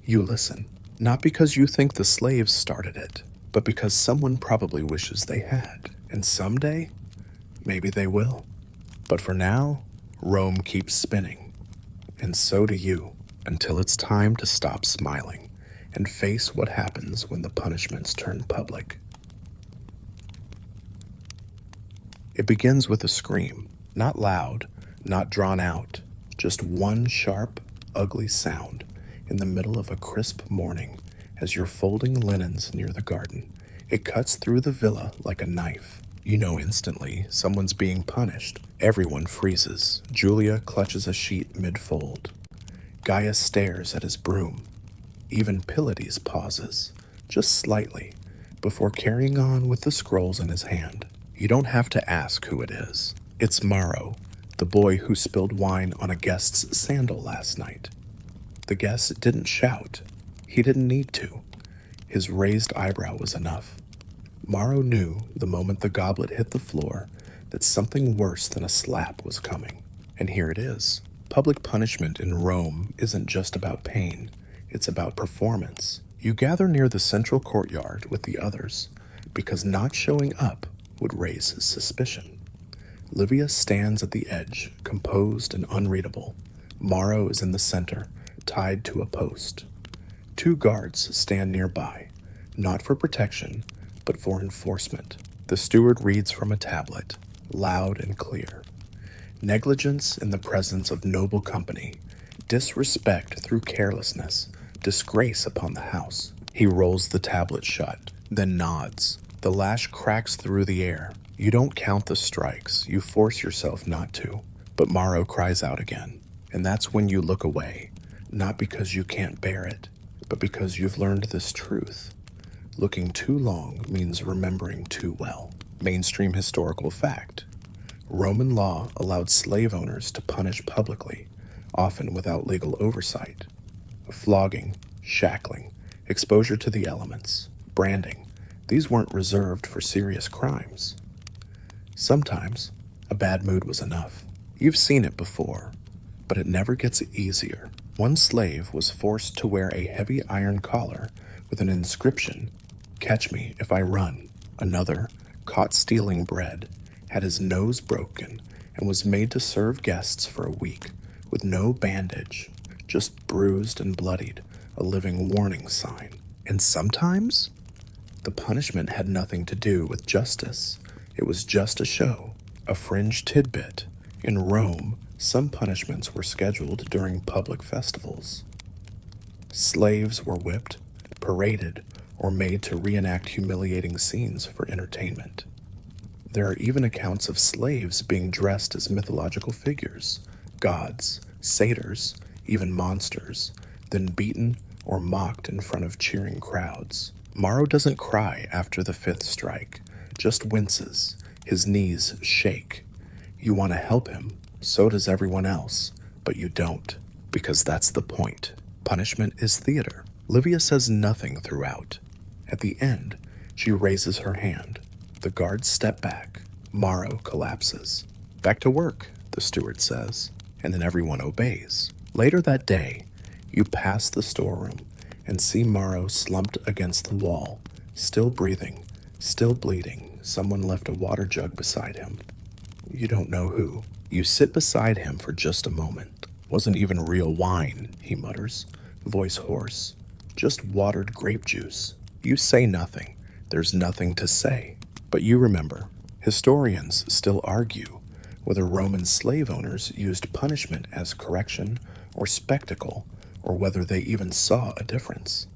You listen, not because you think the slaves started it, but because someone probably wishes they had. And someday, maybe they will. But for now, Rome keeps spinning. And so do you, until it's time to stop smiling and face what happens when the punishments turn public. It begins with a scream, not loud, not drawn out, just one sharp, ugly sound in the middle of a crisp morning as you're folding linens near the garden. It cuts through the villa like a knife. You know instantly someone's being punished. Everyone freezes. Julia clutches a sheet mid-fold. Gaius stares at his broom. Even Pylades pauses, just slightly, before carrying on with the scrolls in his hand. You don't have to ask who it is. It's Maro, the boy who spilled wine on a guest's sandal last night. The guest didn't shout. He didn't need to. His raised eyebrow was enough. Maro knew the moment the goblet hit the floor that something worse than a slap was coming. And here it is. Public punishment in Rome isn't just about pain. It's about performance. You gather near the central courtyard with the others because not showing up would raise suspicion. Livia stands at the edge, composed and unreadable. Maro is in the center, tied to a post. 2 guards stand nearby, not for protection, but for enforcement. The steward reads from a tablet, loud and clear. Negligence in the presence of noble company, disrespect through carelessness, disgrace upon the house. He rolls the tablet shut, then nods. The lash cracks through the air. You don't count the strikes, you force yourself not to. But Maro cries out again, and that's when you look away, not because you can't bear it, but because you've learned this truth. Looking too long means remembering too well. Mainstream historical fact. Roman law allowed slave owners to punish publicly, often without legal oversight. Flogging, shackling, exposure to the elements, branding, these weren't reserved for serious crimes. Sometimes, a bad mood was enough. You've seen it before, but it never gets easier. One slave was forced to wear a heavy iron collar with an inscription, "Catch me if I run." Another, caught stealing bread, had his nose broken and was made to serve guests for a week with no bandage, just bruised and bloodied, a living warning sign. And sometimes, the punishment had nothing to do with justice. It was just a show, a fringe tidbit. In Rome, some punishments were scheduled during public festivals. Slaves were whipped, paraded, or made to reenact humiliating scenes for entertainment. There are even accounts of slaves being dressed as mythological figures, gods, satyrs, even monsters, then beaten or mocked in front of cheering crowds. Maro doesn't cry after the 5th strike, just winces. His knees shake. You want to help him, so does everyone else, but you don't, because that's the point. Punishment is theater. Livia says nothing throughout. At the end, She raises her hand. The guards step back. Morrow collapses. "Back to work," the steward says, and then everyone obeys. Later that day, you pass the storeroom and see Morrow slumped against the wall, still breathing, still bleeding. Someone left a water jug beside him. You don't know who. You sit beside him for just a moment. "Wasn't even real wine," he mutters, voice hoarse. "Just watered grape juice." You say nothing. There's nothing to say. But you remember, historians still argue whether Roman slave owners used punishment as correction or spectacle, or whether they even saw a difference.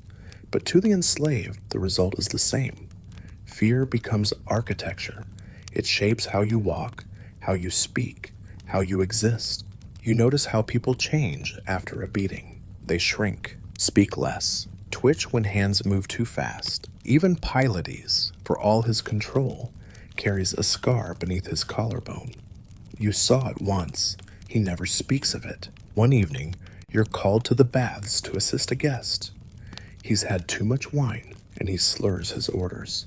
But to the enslaved, the result is the same. Fear becomes architecture. It shapes how you walk, how you speak, how you exist. You notice how people change after a beating. They shrink, speak less, twitch when hands move too fast. Even Pylades, for all his control, carries a scar beneath his collarbone. You saw it once. He never speaks of it. One evening, you're called to the baths to assist a guest. He's had too much wine, and he slurs his orders.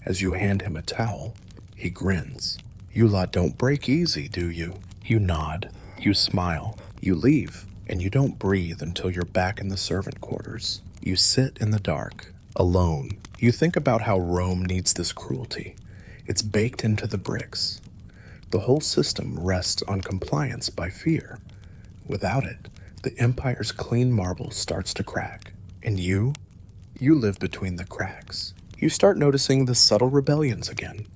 As you hand him a towel, he grins. "You lot don't break easy, do you?" You nod. You smile. You leave, and you don't breathe until you're back in the servant quarters. You sit in the dark, alone. You think about how Rome needs this cruelty. It's baked into the bricks. The whole system rests on compliance by fear. Without it, the empire's clean marble starts to crack. And you live between the cracks. You start noticing the subtle rebellions again.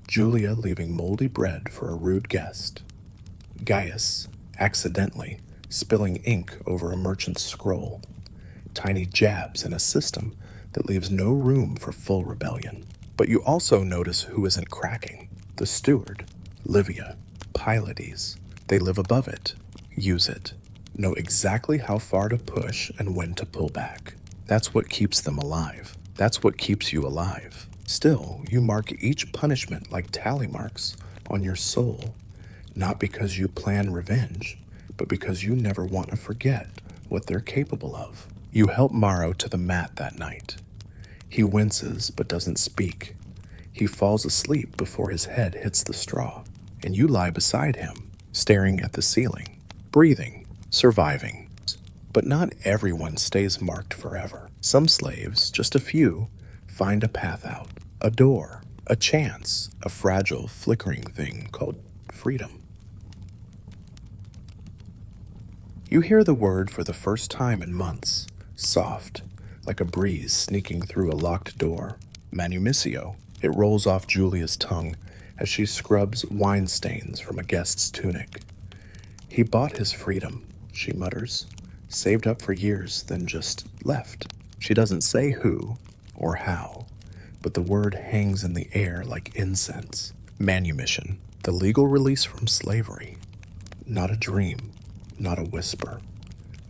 Julia leaving moldy bread for a rude guest. Gaius, accidentally, spilling ink over a merchant's scroll. Tiny jabs in a system that leaves no room for full rebellion. But you also notice who isn't cracking. The steward, Livia, Pylades. They live above it, use it, know exactly how far to push and when to pull back. That's what keeps them alive. That's what keeps you alive. Still, you mark each punishment like tally marks on your soul, not because you plan revenge, but because you never want to forget what they're capable of. You help Morrow to the mat that night. He winces but doesn't speak. He falls asleep before his head hits the straw, and you lie beside him, staring at the ceiling, breathing, surviving. But not everyone stays marked forever. Some slaves, just a few, find a path out, a door, a chance, a fragile, flickering thing called freedom. You hear the word for the first time in months, soft, like a breeze sneaking through a locked door. Manumissio. It rolls off Julia's tongue as she scrubs wine stains from a guest's tunic. "He bought his freedom," she mutters, "saved up for years, then just left." She doesn't say who or how, but the word hangs in the air like incense. Manumission, the legal release from slavery. Not a dream, not a whisper.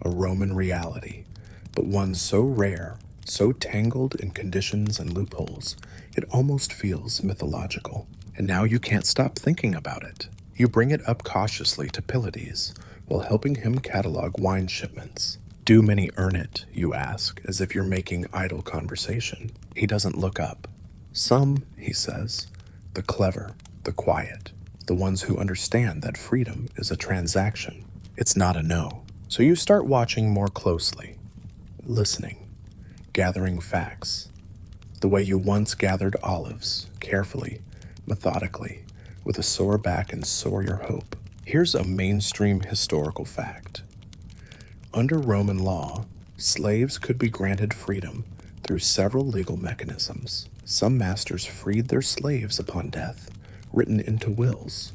A Roman reality, but one so rare, so tangled in conditions and loopholes, it almost feels mythological. And now you can't stop thinking about it. You bring it up cautiously to Pylades while helping him catalog wine shipments. "Do many earn it?" you ask, as if you're making idle conversation. He doesn't look up. "Some," he says, "the clever, the quiet, the ones who understand that freedom is a transaction. It's not a no." So you start watching more closely, listening, gathering facts, the way you once gathered olives, carefully, methodically, with a sore back and sorier hope. Here's a mainstream historical fact. Under Roman law, slaves could be granted freedom through several legal mechanisms. Some masters freed their slaves upon death, written into wills.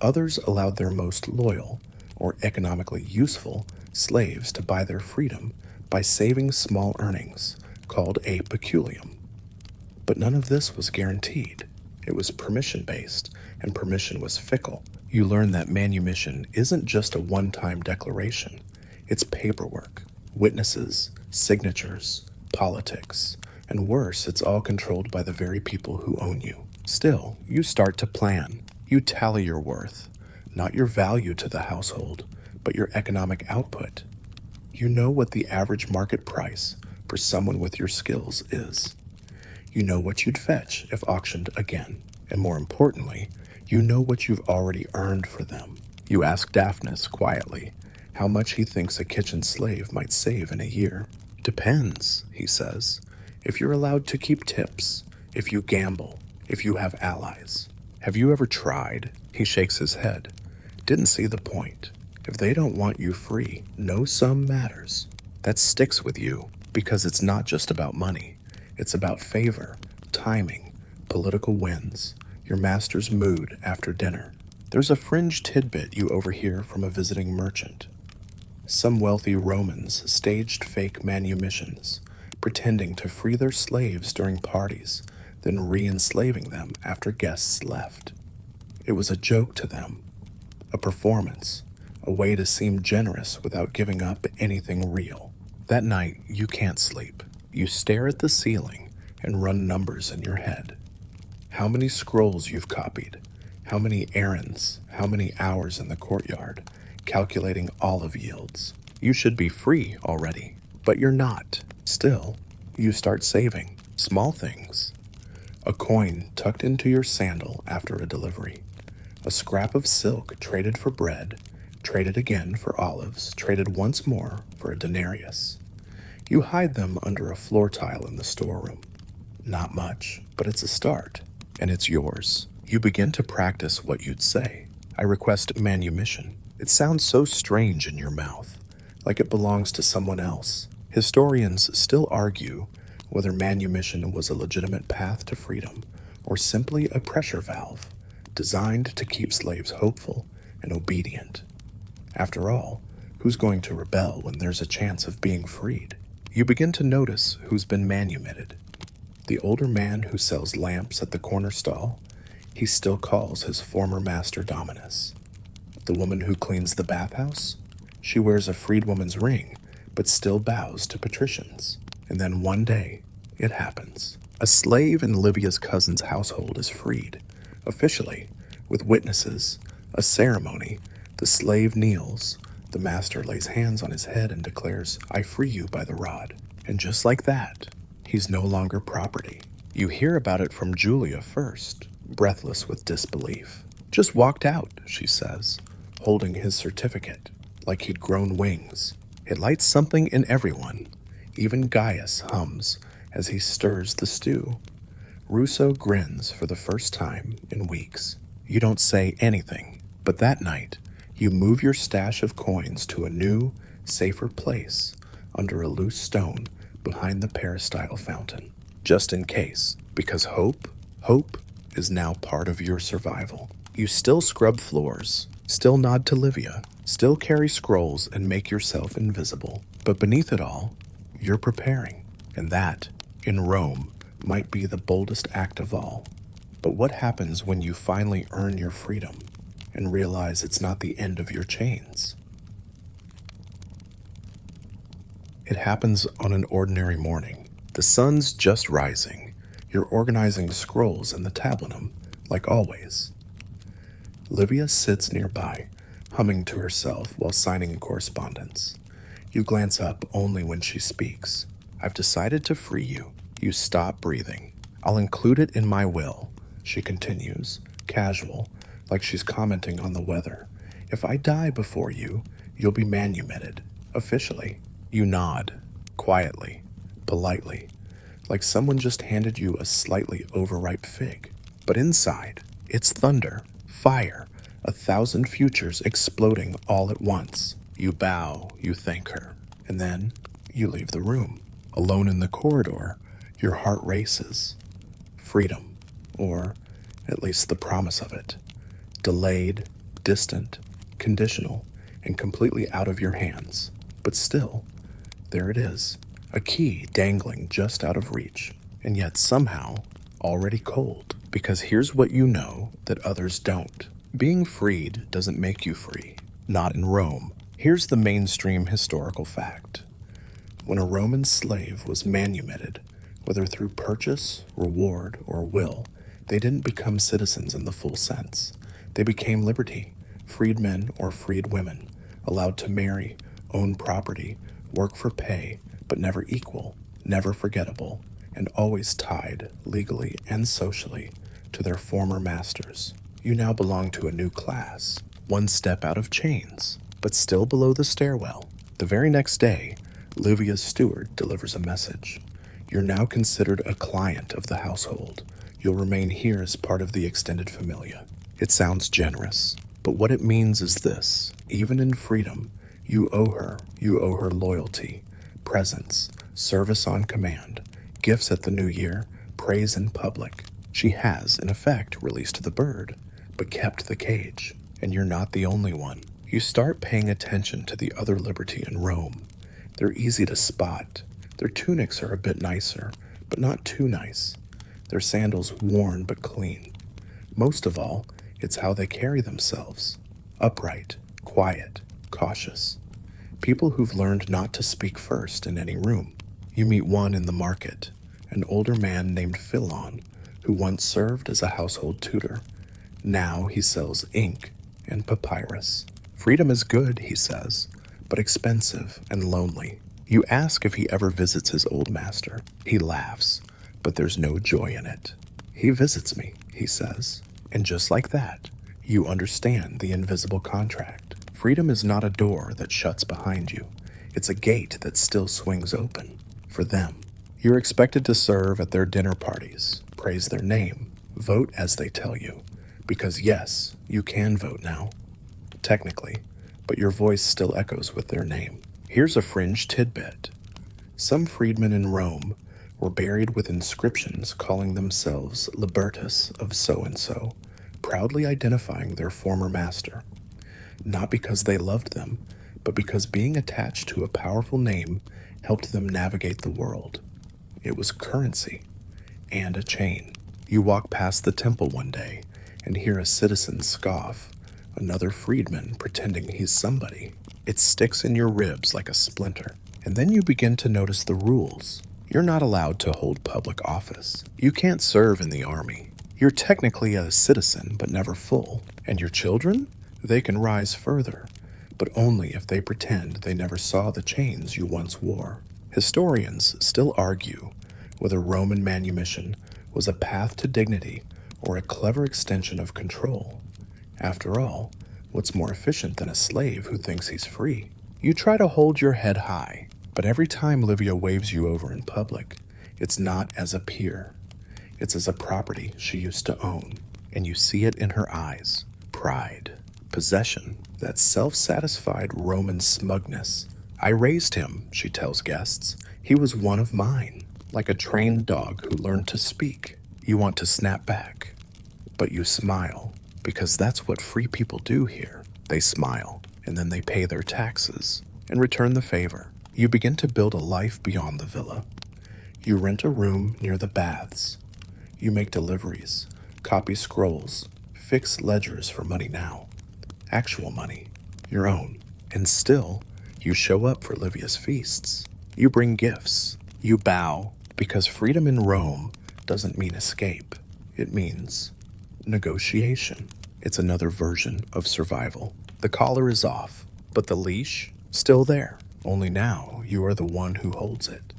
Others allowed their most loyal, or economically useful, slaves to buy their freedom by saving small earnings, called a peculium. But none of this was guaranteed. It was permission-based, and permission was fickle. You learn that manumission isn't just a one-time declaration. It's paperwork, witnesses, signatures, politics, and worse, it's all controlled by the very people who own you. Still, you start to plan. You tally your worth, not your value to the household, but your economic output. You know what the average market price for someone with your skills is. You know what you'd fetch if auctioned again. And more importantly, you know what you've already earned for them. You ask Daphnis quietly how much he thinks a kitchen slave might save in a year. Depends, he says. If you're allowed to keep tips, if you gamble, if you have allies. Have you ever tried? He shakes his head. Didn't see the point. If they don't want you free, no sum matters. That sticks with you because it's not just about money. It's about favor, timing, political wins, your master's mood after dinner. There's a fringe tidbit you overhear from a visiting merchant. Some wealthy Romans staged fake manumissions, pretending to free their slaves during parties, then re-enslaving them after guests left. It was a joke to them, a performance, a way to seem generous without giving up anything real. That night, you can't sleep. You stare at the ceiling and run numbers in your head. How many scrolls you've copied, how many errands, how many hours in the courtyard, calculating olive yields. You should be free already, but you're not. Still, you start saving. Small things. A coin tucked into your sandal after a delivery. A scrap of silk traded for bread, traded again for olives, traded once more for a denarius. You hide them under a floor tile in the storeroom. Not much, but it's a start, and it's yours. You begin to practice what you'd say. I request manumission. It sounds so strange in your mouth, like it belongs to someone else. Historians still argue whether manumission was a legitimate path to freedom or simply a pressure valve designed to keep slaves hopeful and obedient. After all, who's going to rebel when there's a chance of being freed? You begin to notice who's been manumitted. The older man who sells lamps at the corner stall, he still calls his former master Dominus. The woman who cleans the bathhouse, she wears a freedwoman's ring, but still bows to patricians. And then one day, it happens. A slave in Livia's cousin's household is freed. Officially, with witnesses, a ceremony, the slave kneels. The master lays hands on his head and declares, "I free you by the rod." And just like that, he's no longer property. You hear about it from Julia first, breathless with disbelief. "Just walked out," she says, holding his certificate, like he'd grown wings. It lights something in everyone. Even Gaius hums as he stirs the stew. Russo grins for the first time in weeks. You don't say anything, but that night, you move your stash of coins to a new, safer place under a loose stone behind the peristyle fountain. Just in case, because hope is now part of your survival. You still scrub floors, still nod to Livia, still carry scrolls and make yourself invisible. But beneath it all, you're preparing. And that, in Rome, might be the boldest act of all. But what happens when you finally earn your freedom and realize it's not the end of your chains? It happens on an ordinary morning. The sun's just rising. You're organizing scrolls in the tablinum, like always. Livia sits nearby, humming to herself while signing correspondence. You glance up only when she speaks. "I've decided to free you." You stop breathing. "I'll include it in my will," she continues, casual, like she's commenting on the weather. "If I die before you, you'll be manumitted, officially." You nod, quietly, politely, like someone just handed you a slightly overripe fig. But inside, it's thunder, fire, 1,000 futures exploding all at once. You bow, you thank her, and then you leave the room. Alone in the corridor, your heart races. Freedom, or at least the promise of it. Delayed, distant, conditional, and completely out of your hands. But still, there it is, a key dangling just out of reach, and yet somehow already cold. Because here's what you know that others don't. Being freed doesn't make you free. Not in Rome. Here's the mainstream historical fact. When a Roman slave was manumitted, whether through purchase, reward, or will, they didn't become citizens in the full sense. They became liberty, freedmen or freed women, allowed to marry, own property, work for pay, but never equal, never forgettable, and always tied, legally and socially, to their former masters. You now belong to a new class, one step out of chains, but still below the stairwell. The very next day, Livia's steward delivers a message. You're now considered a client of the household. You'll remain here as part of the extended familia. It sounds generous, but what it means is this. Even in freedom, you owe her loyalty, presence, service on command, gifts at the new year, praise in public. She has, in effect, released the bird, but kept the cage. And you're not the only one. You start paying attention to the other liberty in Rome. They're easy to spot. Their tunics are a bit nicer, but not too nice. Their sandals worn but clean. Most of all, it's how they carry themselves. Upright, quiet, cautious. People who've learned not to speak first in any room. You meet one in the market, an older man named Philon, who once served as a household tutor. Now he sells ink and papyrus. Freedom is good, he says, but expensive and lonely. You ask if he ever visits his old master. He laughs, but there's no joy in it. He visits me, he says, and just like that, you understand the invisible contract. Freedom is not a door that shuts behind you. It's a gate that still swings open. For them, you're expected to serve at their dinner parties, praise their name, vote as they tell you. Because yes, you can vote now, technically, but your voice still echoes with their name. Here's a fringe tidbit. Some freedmen in Rome were buried with inscriptions calling themselves Libertus of so-and-so, proudly identifying their former master. Not because they loved them, but because being attached to a powerful name helped them navigate the world. It was currency and a chain. You walk past the temple one day and hear a citizen scoff, another freedman pretending he's somebody. It sticks in your ribs like a splinter. And then you begin to notice the rules. You're not allowed to hold public office. You can't serve in the army. You're technically a citizen, but never full. And your children? They can rise further, but only if they pretend they never saw the chains you once wore. Historians still argue whether Roman manumission was a path to dignity or a clever extension of control. After all, what's more efficient than a slave who thinks he's free? You try to hold your head high, but every time Livia waves you over in public, it's not as a peer. It's as a property she used to own, and you see it in her eyes. Pride, possession, that self-satisfied Roman smugness. I raised him, she tells guests. He was one of mine, like a trained dog who learned to speak. You want to snap back, but you smile, because that's what free people do here. They smile, and then they pay their taxes and return the favor. You begin to build a life beyond the villa. You rent a room near the baths. You make deliveries, copy scrolls, fix ledgers for money now. Actual money, your own. And still, you show up for Livia's feasts. You bring gifts. You bow, because freedom in Rome doesn't mean escape. It means negotiation. It's another version of survival. The collar is off, but the leash, still there. Only now you are the one who holds it.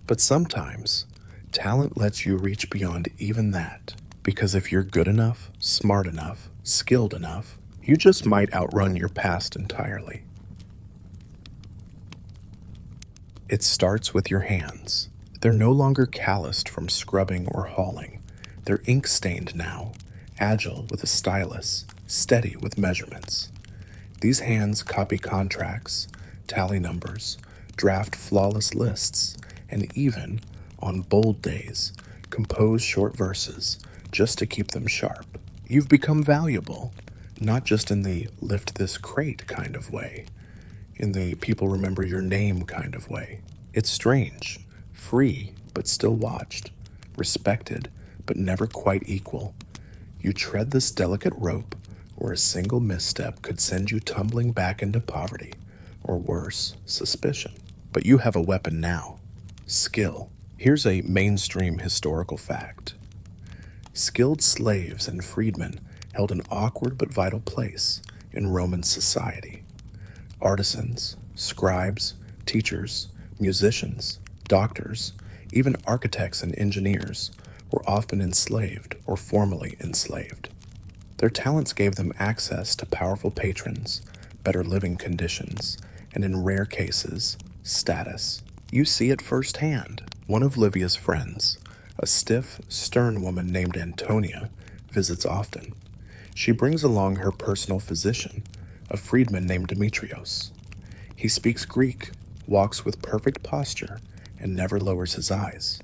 But sometimes, talent lets you reach beyond even that. Because if you're good enough, smart enough, skilled enough, you just might outrun your past entirely. It starts with your hands. They're no longer calloused from scrubbing or hauling. They're ink-stained now, agile with a stylus, steady with measurements. These hands copy contracts, tally numbers, draft flawless lists, and even, on bold days, compose short verses just to keep them sharp. You've become valuable, not just in the lift this crate kind of way, in the people remember your name kind of way. It's strange, free but still watched, respected but never quite equal. You tread this delicate rope where a single misstep could send you tumbling back into poverty, or worse, suspicion. But you have a weapon now, skill. Here's a mainstream historical fact. Skilled slaves and freedmen held an awkward but vital place in Roman society. Artisans, scribes, teachers, musicians, doctors, Even architects and engineers were often enslaved or formerly enslaved. Their talents gave them access to powerful patrons, better living conditions, and in rare cases, status. You see it firsthand. One of Livia's friends, a stiff, stern woman named Antonia, visits often. She brings along her personal physician, a freedman named Demetrios. He speaks Greek, walks with perfect posture, and never lowers his eyes.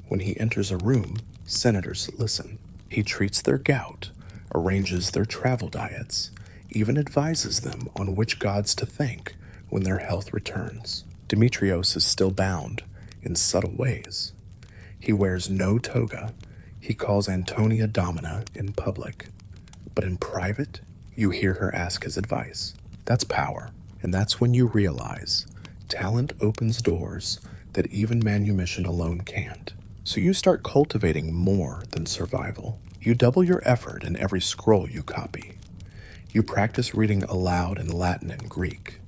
When he enters a room, senators listen. He treats their gout, arranges their travel diets, even advises them on which gods to thank when their health returns. Demetrios is still bound in subtle ways. He wears no toga. He calls Antonia Domina in public. But in private, you hear her ask his advice. That's power. And that's when you realize talent opens doors that even manumission alone can't. So you start cultivating more than survival. You double your effort in every scroll you copy. You practice reading aloud in Latin and Greek.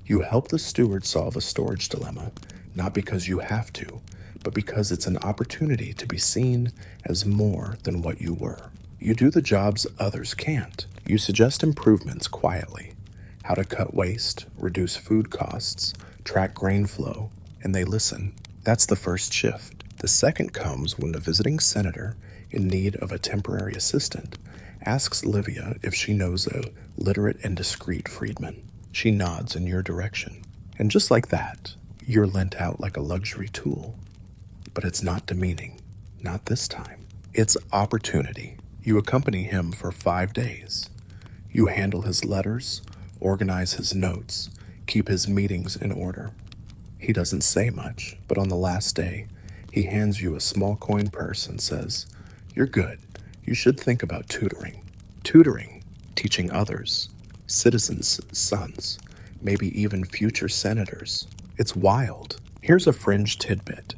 You help the steward solve a storage dilemma, not because you have to, but because it's an opportunity to be seen as more than what you were. You do the jobs others can't. You suggest improvements quietly. How to cut waste, reduce food costs, track grain flow, and they listen. That's the first shift. The second comes when the visiting senator, in need of a temporary assistant, asks Livia if she knows a literate and discreet freedman. She nods in your direction. And just like that, you're lent out like a luxury tool. But it's not demeaning. Not this time. It's opportunity. You accompany him for 5 days. You handle his letters, organize his notes, keep his meetings in order. He doesn't say much, but on the last day, he hands you a small coin purse and says, "You're good. You should think about tutoring." Tutoring, teaching others, citizens' sons, maybe even future senators. It's wild. Here's a fringe tidbit.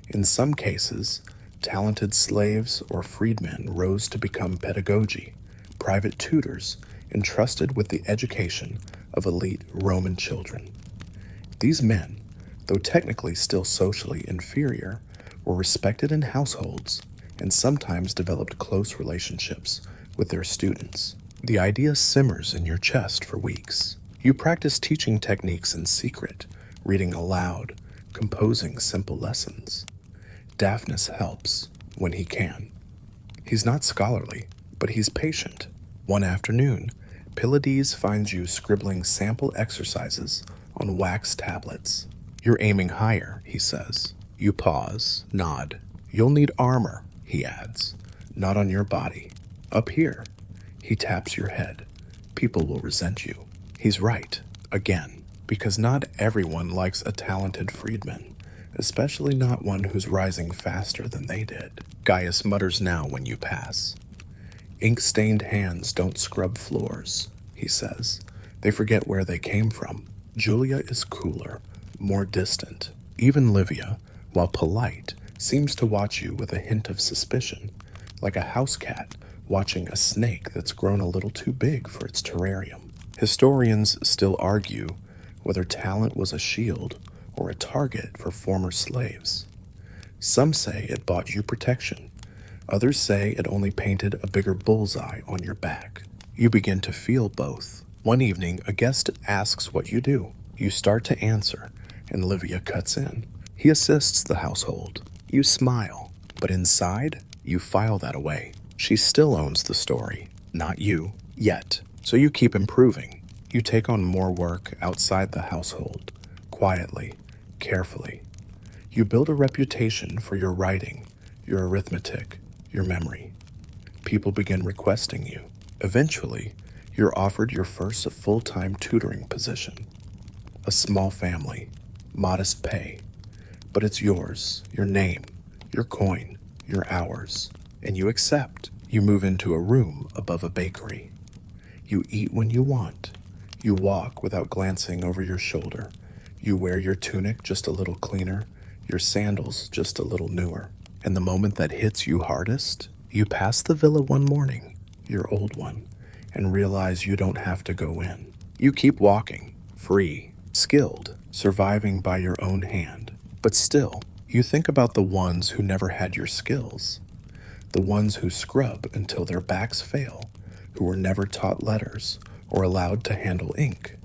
In some cases, talented slaves or freedmen rose to become pedagogi, private tutors entrusted with the education of elite Roman children. These men, though technically still socially inferior, were respected in households and sometimes developed close relationships with their students. The idea simmers in your chest for weeks. You practice teaching techniques in secret, reading aloud, composing simple lessons. Daphnis helps when he can. He's not scholarly, but he's patient. One afternoon, Pylades finds you scribbling sample exercises on wax tablets. "You're aiming higher," he says. You pause, nod. "You'll need armor," he adds. "Not on your body. Up here." He taps your head. "People will resent you." He's right, again, because not everyone likes a talented freedman, especially not one who's rising faster than they did. Gaius mutters now when you pass. "Ink-stained hands don't scrub floors," he says. "They forget where they came from." Julia is cooler, more distant. Even Livia, while polite, seems to watch you with a hint of suspicion, like a house cat watching a snake that's grown a little too big for its terrarium. Historians still argue whether talent was a shield or a target for former slaves. Some say it bought you protection. Others say it only painted a bigger bullseye on your back. You begin to feel both. One evening, a guest asks what you do. You start to answer, and Livia cuts in. He assists the household. You smile, but inside, you file that away. She still owns the story, not you, yet. So you keep improving. You take on more work outside the household, quietly, carefully. You build a reputation for your writing, your arithmetic, your memory. People begin requesting you. Eventually, you're offered your first full-time tutoring position. A small family, modest pay, but it's yours, your name, your coin, your hours, and you accept. You move into a room above a bakery. You eat when you want. You walk without glancing over your shoulder. You wear your tunic just a little cleaner, your sandals just a little newer. And the moment that hits you hardest, you pass the villa one morning, your old one, and realize you don't have to go in. You keep walking, free, skilled, surviving by your own hand. But still, You think about the ones who never had your skills, the ones who scrub until their backs fail, who were never taught letters or allowed to handle ink,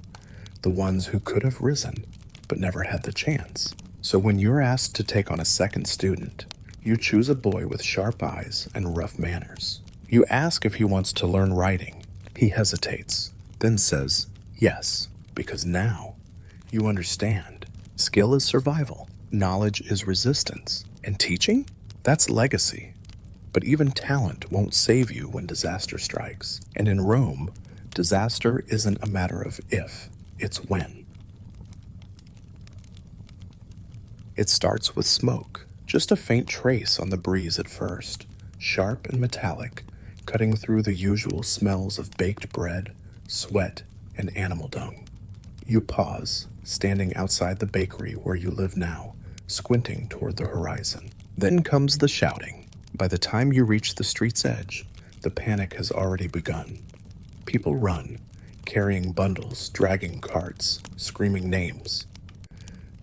the ones who could have risen but never had the chance. So when you're asked to take on a second student, you choose a boy with sharp eyes and rough manners. You ask if he wants to learn writing. He hesitates, then says yes, because now you understand. Skill is survival, knowledge is resistance, and teaching? That's legacy. But even talent won't save you when disaster strikes. And in Rome, disaster isn't a matter of if, it's when. It starts with smoke, just a faint trace on the breeze at first, sharp and metallic, cutting through the usual smells of baked bread, sweat, and animal dung. You pause, standing outside the bakery where you live now, squinting toward the horizon. Then comes the shouting. By the time you reach the street's edge, the panic has already begun. People run, carrying bundles, dragging carts, screaming names.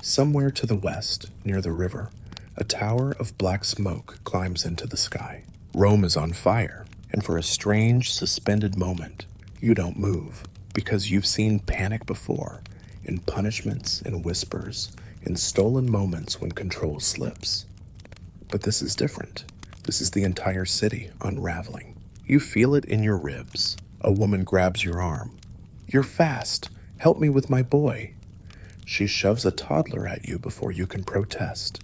Somewhere to the west, near the river, a tower of black smoke climbs into the sky. Rome is on fire, and for a strange, suspended moment, you don't move, because you've seen panic before, in punishments, in whispers, in stolen moments when control slips. But this is different. This is the entire city unraveling. You feel it in your ribs. A woman grabs your arm. "You're fast. Help me with my boy." She shoves a toddler at you before you can protest.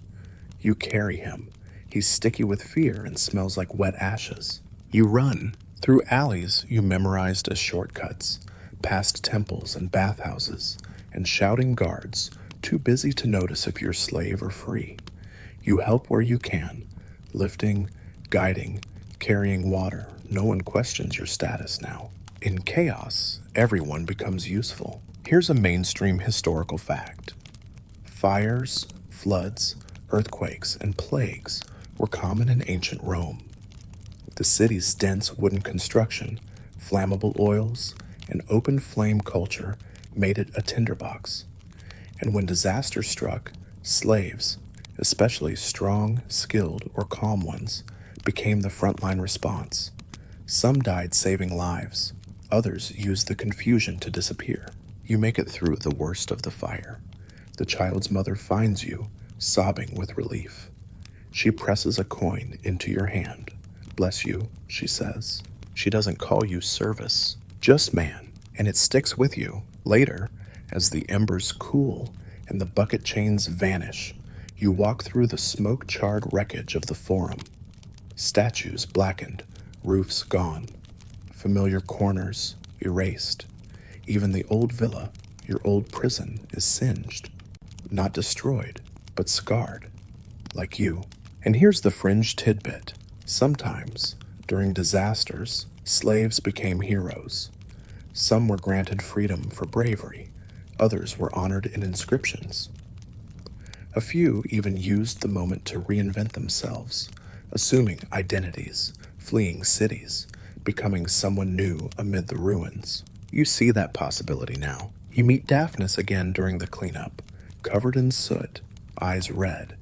You carry him. He's sticky with fear and smells like wet ashes. You run. Through alleys you memorized as shortcuts, past temples and bathhouses, and shouting guards, too busy to notice if you're slave or free. You help where you can, lifting, guiding, carrying water. No one questions your status now. In chaos, everyone becomes useful. Here's a mainstream historical fact. Fires, floods, earthquakes, and plagues were common in ancient Rome. The city's dense wooden construction, flammable oils, and open flame culture made it a tinderbox. And when disaster struck, slaves, especially strong, skilled, or calm ones, became the frontline response. Some died saving lives. Others used the confusion to disappear. You make it through the worst of the fire. The child's mother finds you, sobbing with relief. She presses a coin into your hand. "Bless you," she says. She doesn't call you service, just man, and it sticks with you. Later, as the embers cool and the bucket chains vanish, you walk through the smoke-charred wreckage of the Forum. Statues blackened, roofs gone, familiar corners erased. Even the old villa, your old prison, is singed. Not destroyed, but scarred, like you. And here's the fringe tidbit. Sometimes, during disasters, slaves became heroes. Some were granted freedom for bravery. Others were honored in inscriptions. A few even used the moment to reinvent themselves, assuming identities, fleeing cities, becoming someone new amid the ruins. You see that possibility now. You meet Daphnis again during the cleanup, covered in soot, eyes red.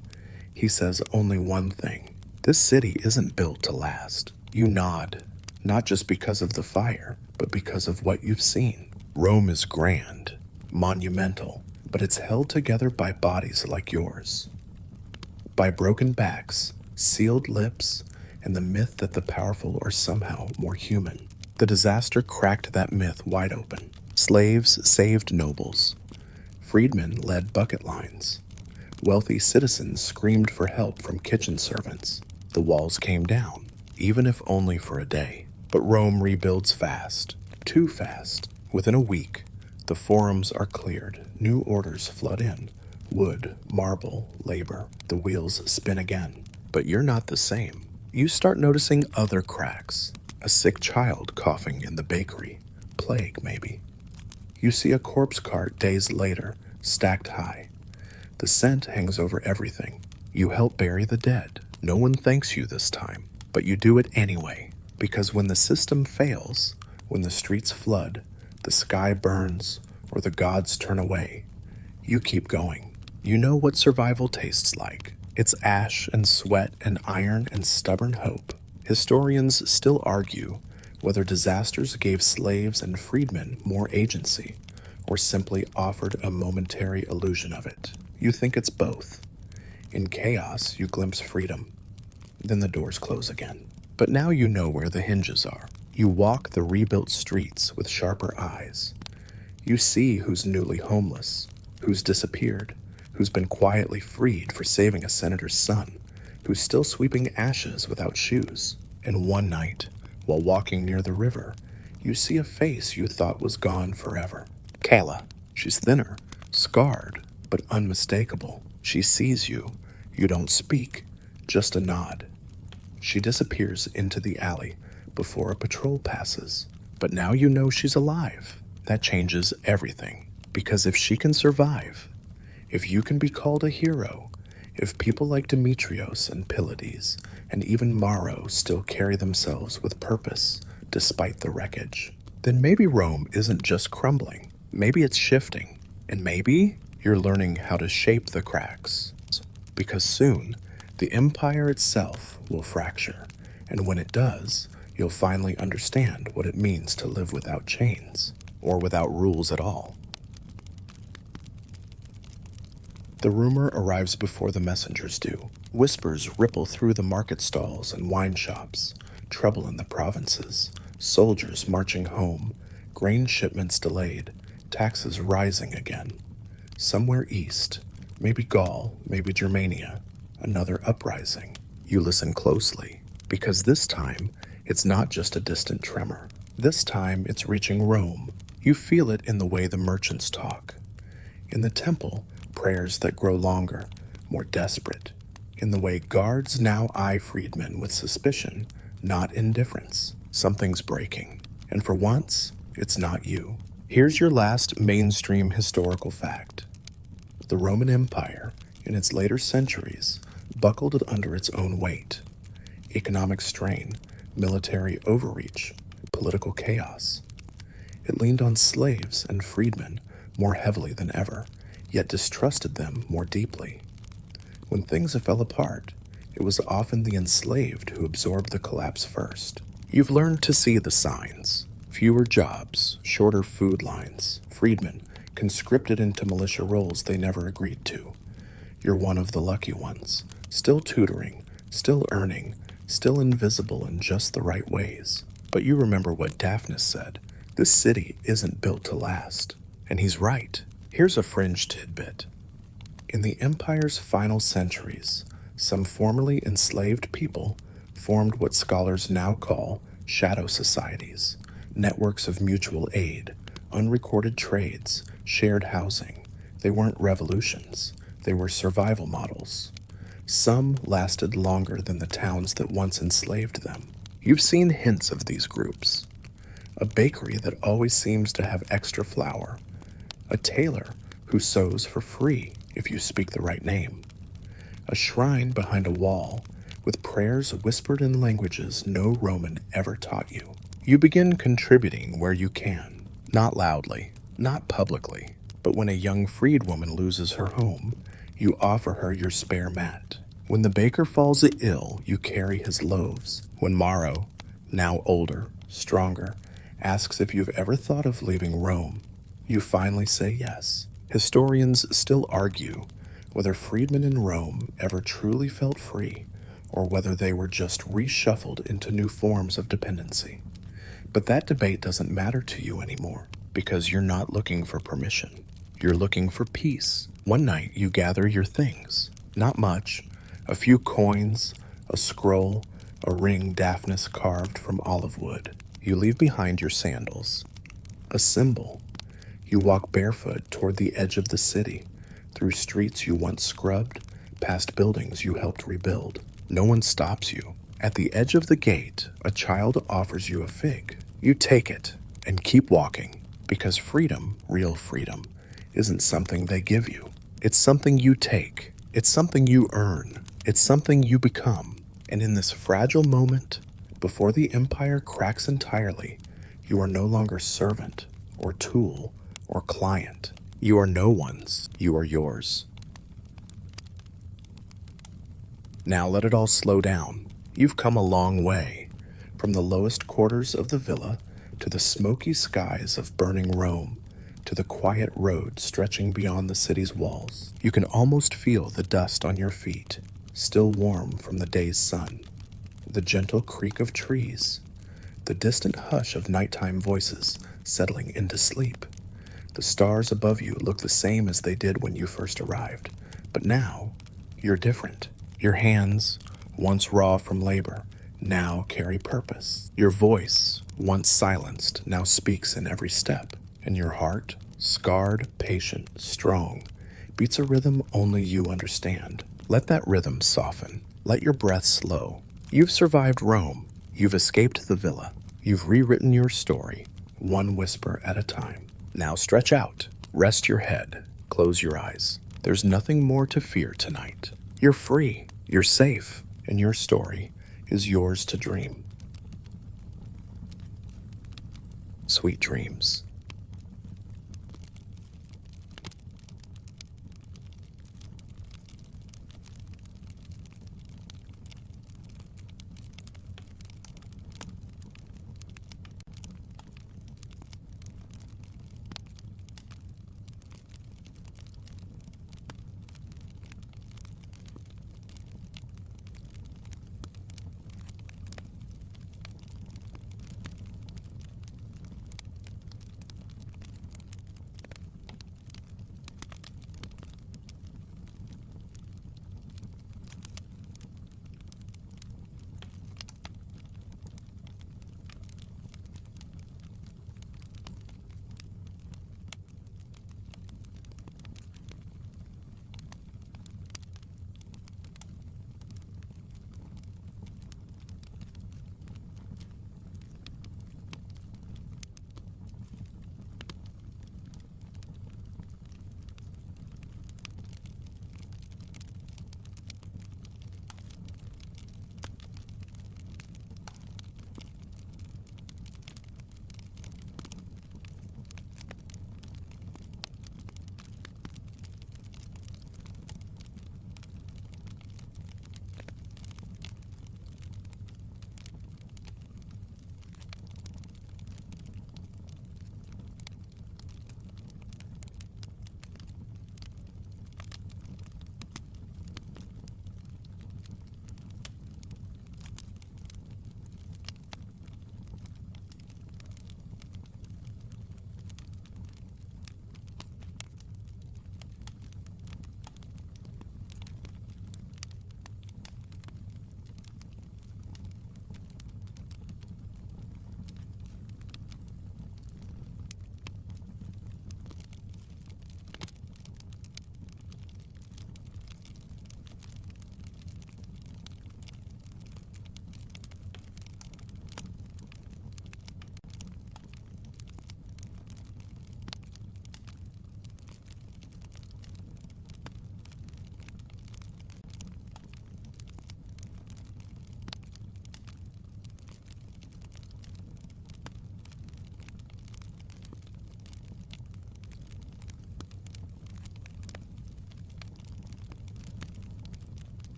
He says only one thing: this city isn't built to last. You nod, not just because of the fire, but because of what you've seen. Rome is grand, monumental, but it's held together by bodies like yours. By broken backs, sealed lips, and the myth that the powerful are somehow more human. The disaster cracked that myth wide open. Slaves saved nobles. Freedmen led bucket lines. Wealthy citizens screamed for help from kitchen servants. The walls came down, even if only for a day. But Rome rebuilds fast, too fast. Within a week, the forums are cleared. New orders flood in. Wood, marble, labor. The wheels spin again. But you're not the same. You start noticing other cracks. A sick child coughing in the bakery. Plague, maybe. You see a corpse cart days later, stacked high. The scent hangs over everything. You help bury the dead. No one thanks you this time, but you do it anyway. Because when the system fails, when the streets flood, the sky burns, or the gods turn away, you keep going. You know what survival tastes like. It's ash and sweat and iron and stubborn hope. Historians still argue whether disasters gave slaves and freedmen more agency or simply offered a momentary illusion of it. You think it's both. In chaos, you glimpse freedom. Then the doors close again. But now you know where the hinges are. You walk the rebuilt streets with sharper eyes. You see who's newly homeless, who's disappeared, who's been quietly freed for saving a senator's son, who's still sweeping ashes without shoes. And one night, while walking near the river, you see a face you thought was gone forever. Kayla. She's thinner, scarred, but unmistakable. She sees you. You don't speak, just a nod. She disappears into the alley before a patrol passes. But now you know she's alive. That changes everything. Because if she can survive, if you can be called a hero, if people like Demetrios and Pylades and even Maro still carry themselves with purpose despite the wreckage, then maybe Rome isn't just crumbling. Maybe it's shifting. And maybe you're learning how to shape the cracks. Because soon, the empire itself will fracture. And when it does, you'll finally understand what it means to live without chains, or without rules at all. The rumor arrives before the messengers do. Whispers ripple through the market stalls and wine shops. Trouble in the provinces. Soldiers marching home. Grain shipments delayed. Taxes rising again. Somewhere east, maybe Gaul, maybe Germania, another uprising. You listen closely, because this time, it's not just a distant tremor. This time, it's reaching Rome. You feel it in the way the merchants talk. In the temple, prayers that grow longer, more desperate. In the way guards now eye freedmen with suspicion, not indifference. Something's breaking. And for once, it's not you. Here's your last mainstream historical fact. The Roman Empire, in its later centuries, buckled under its own weight. Economic strain, military overreach, political chaos. It leaned on slaves and freedmen more heavily than ever, yet distrusted them more deeply. When things fell apart, it was often the enslaved who absorbed the collapse first. You've learned to see the signs. Fewer jobs, shorter food lines, freedmen conscripted into militia roles they never agreed to. You're one of the lucky ones, still tutoring, still earning, still invisible in just the right ways. But you remember what Daphnis said, this city isn't built to last. And he's right. Here's a fringe tidbit. In the empire's final centuries, some formerly enslaved people formed what scholars now call shadow societies. Networks of mutual aid, unrecorded trades, shared housing. They weren't revolutions. They were survival models. Some lasted longer than the towns that once enslaved them. You've seen hints of these groups. A bakery that always seems to have extra flour. A tailor who sews for free if you speak the right name. A shrine behind a wall with prayers whispered in languages no Roman ever taught you. You begin contributing where you can, not loudly, not publicly, but when a young freed woman loses her home, you offer her your spare mat. When the baker falls ill, you carry his loaves. When Maro, now older, stronger, asks if you've ever thought of leaving Rome, you finally say yes. Historians still argue whether freedmen in Rome ever truly felt free, or whether they were just reshuffled into new forms of dependency. But that debate doesn't matter to you anymore, because you're not looking for permission. You're looking for peace. One night you gather your things. Not much. A few coins, a scroll, a ring Daphnis carved from olive wood. You leave behind your sandals. A symbol. You walk barefoot toward the edge of the city, through streets you once scrubbed, past buildings you helped rebuild. No one stops you. At the edge of the gate, a child offers you a fig. You take it and keep walking, because freedom, real freedom, isn't something they give you. It's something you take. It's something you earn. It's something you become. And in this fragile moment, before the empire cracks entirely, you are no longer servant or tool or client. You are no one's. You are yours. Now let it all slow down. You've come a long way, from the lowest quarters of the villa to the smoky skies of burning Rome, to the quiet road stretching beyond the city's walls. You can almost feel the dust on your feet, still warm from the day's sun, the gentle creak of trees, the distant hush of nighttime voices settling into sleep. The stars above you look the same as they did when you first arrived, but now you're different. Your hands, once raw from labor, now carry purpose. Your voice, once silenced, now speaks in every step. And your heart, scarred, patient, strong, beats a rhythm only you understand. Let that rhythm soften. Let your breath slow. You've survived Rome. You've escaped the villa. You've rewritten your story, one whisper at a time. Now stretch out. Rest your head. Close your eyes. There's nothing more to fear tonight. You're free. You're safe. And your story is yours to dream. Sweet dreams.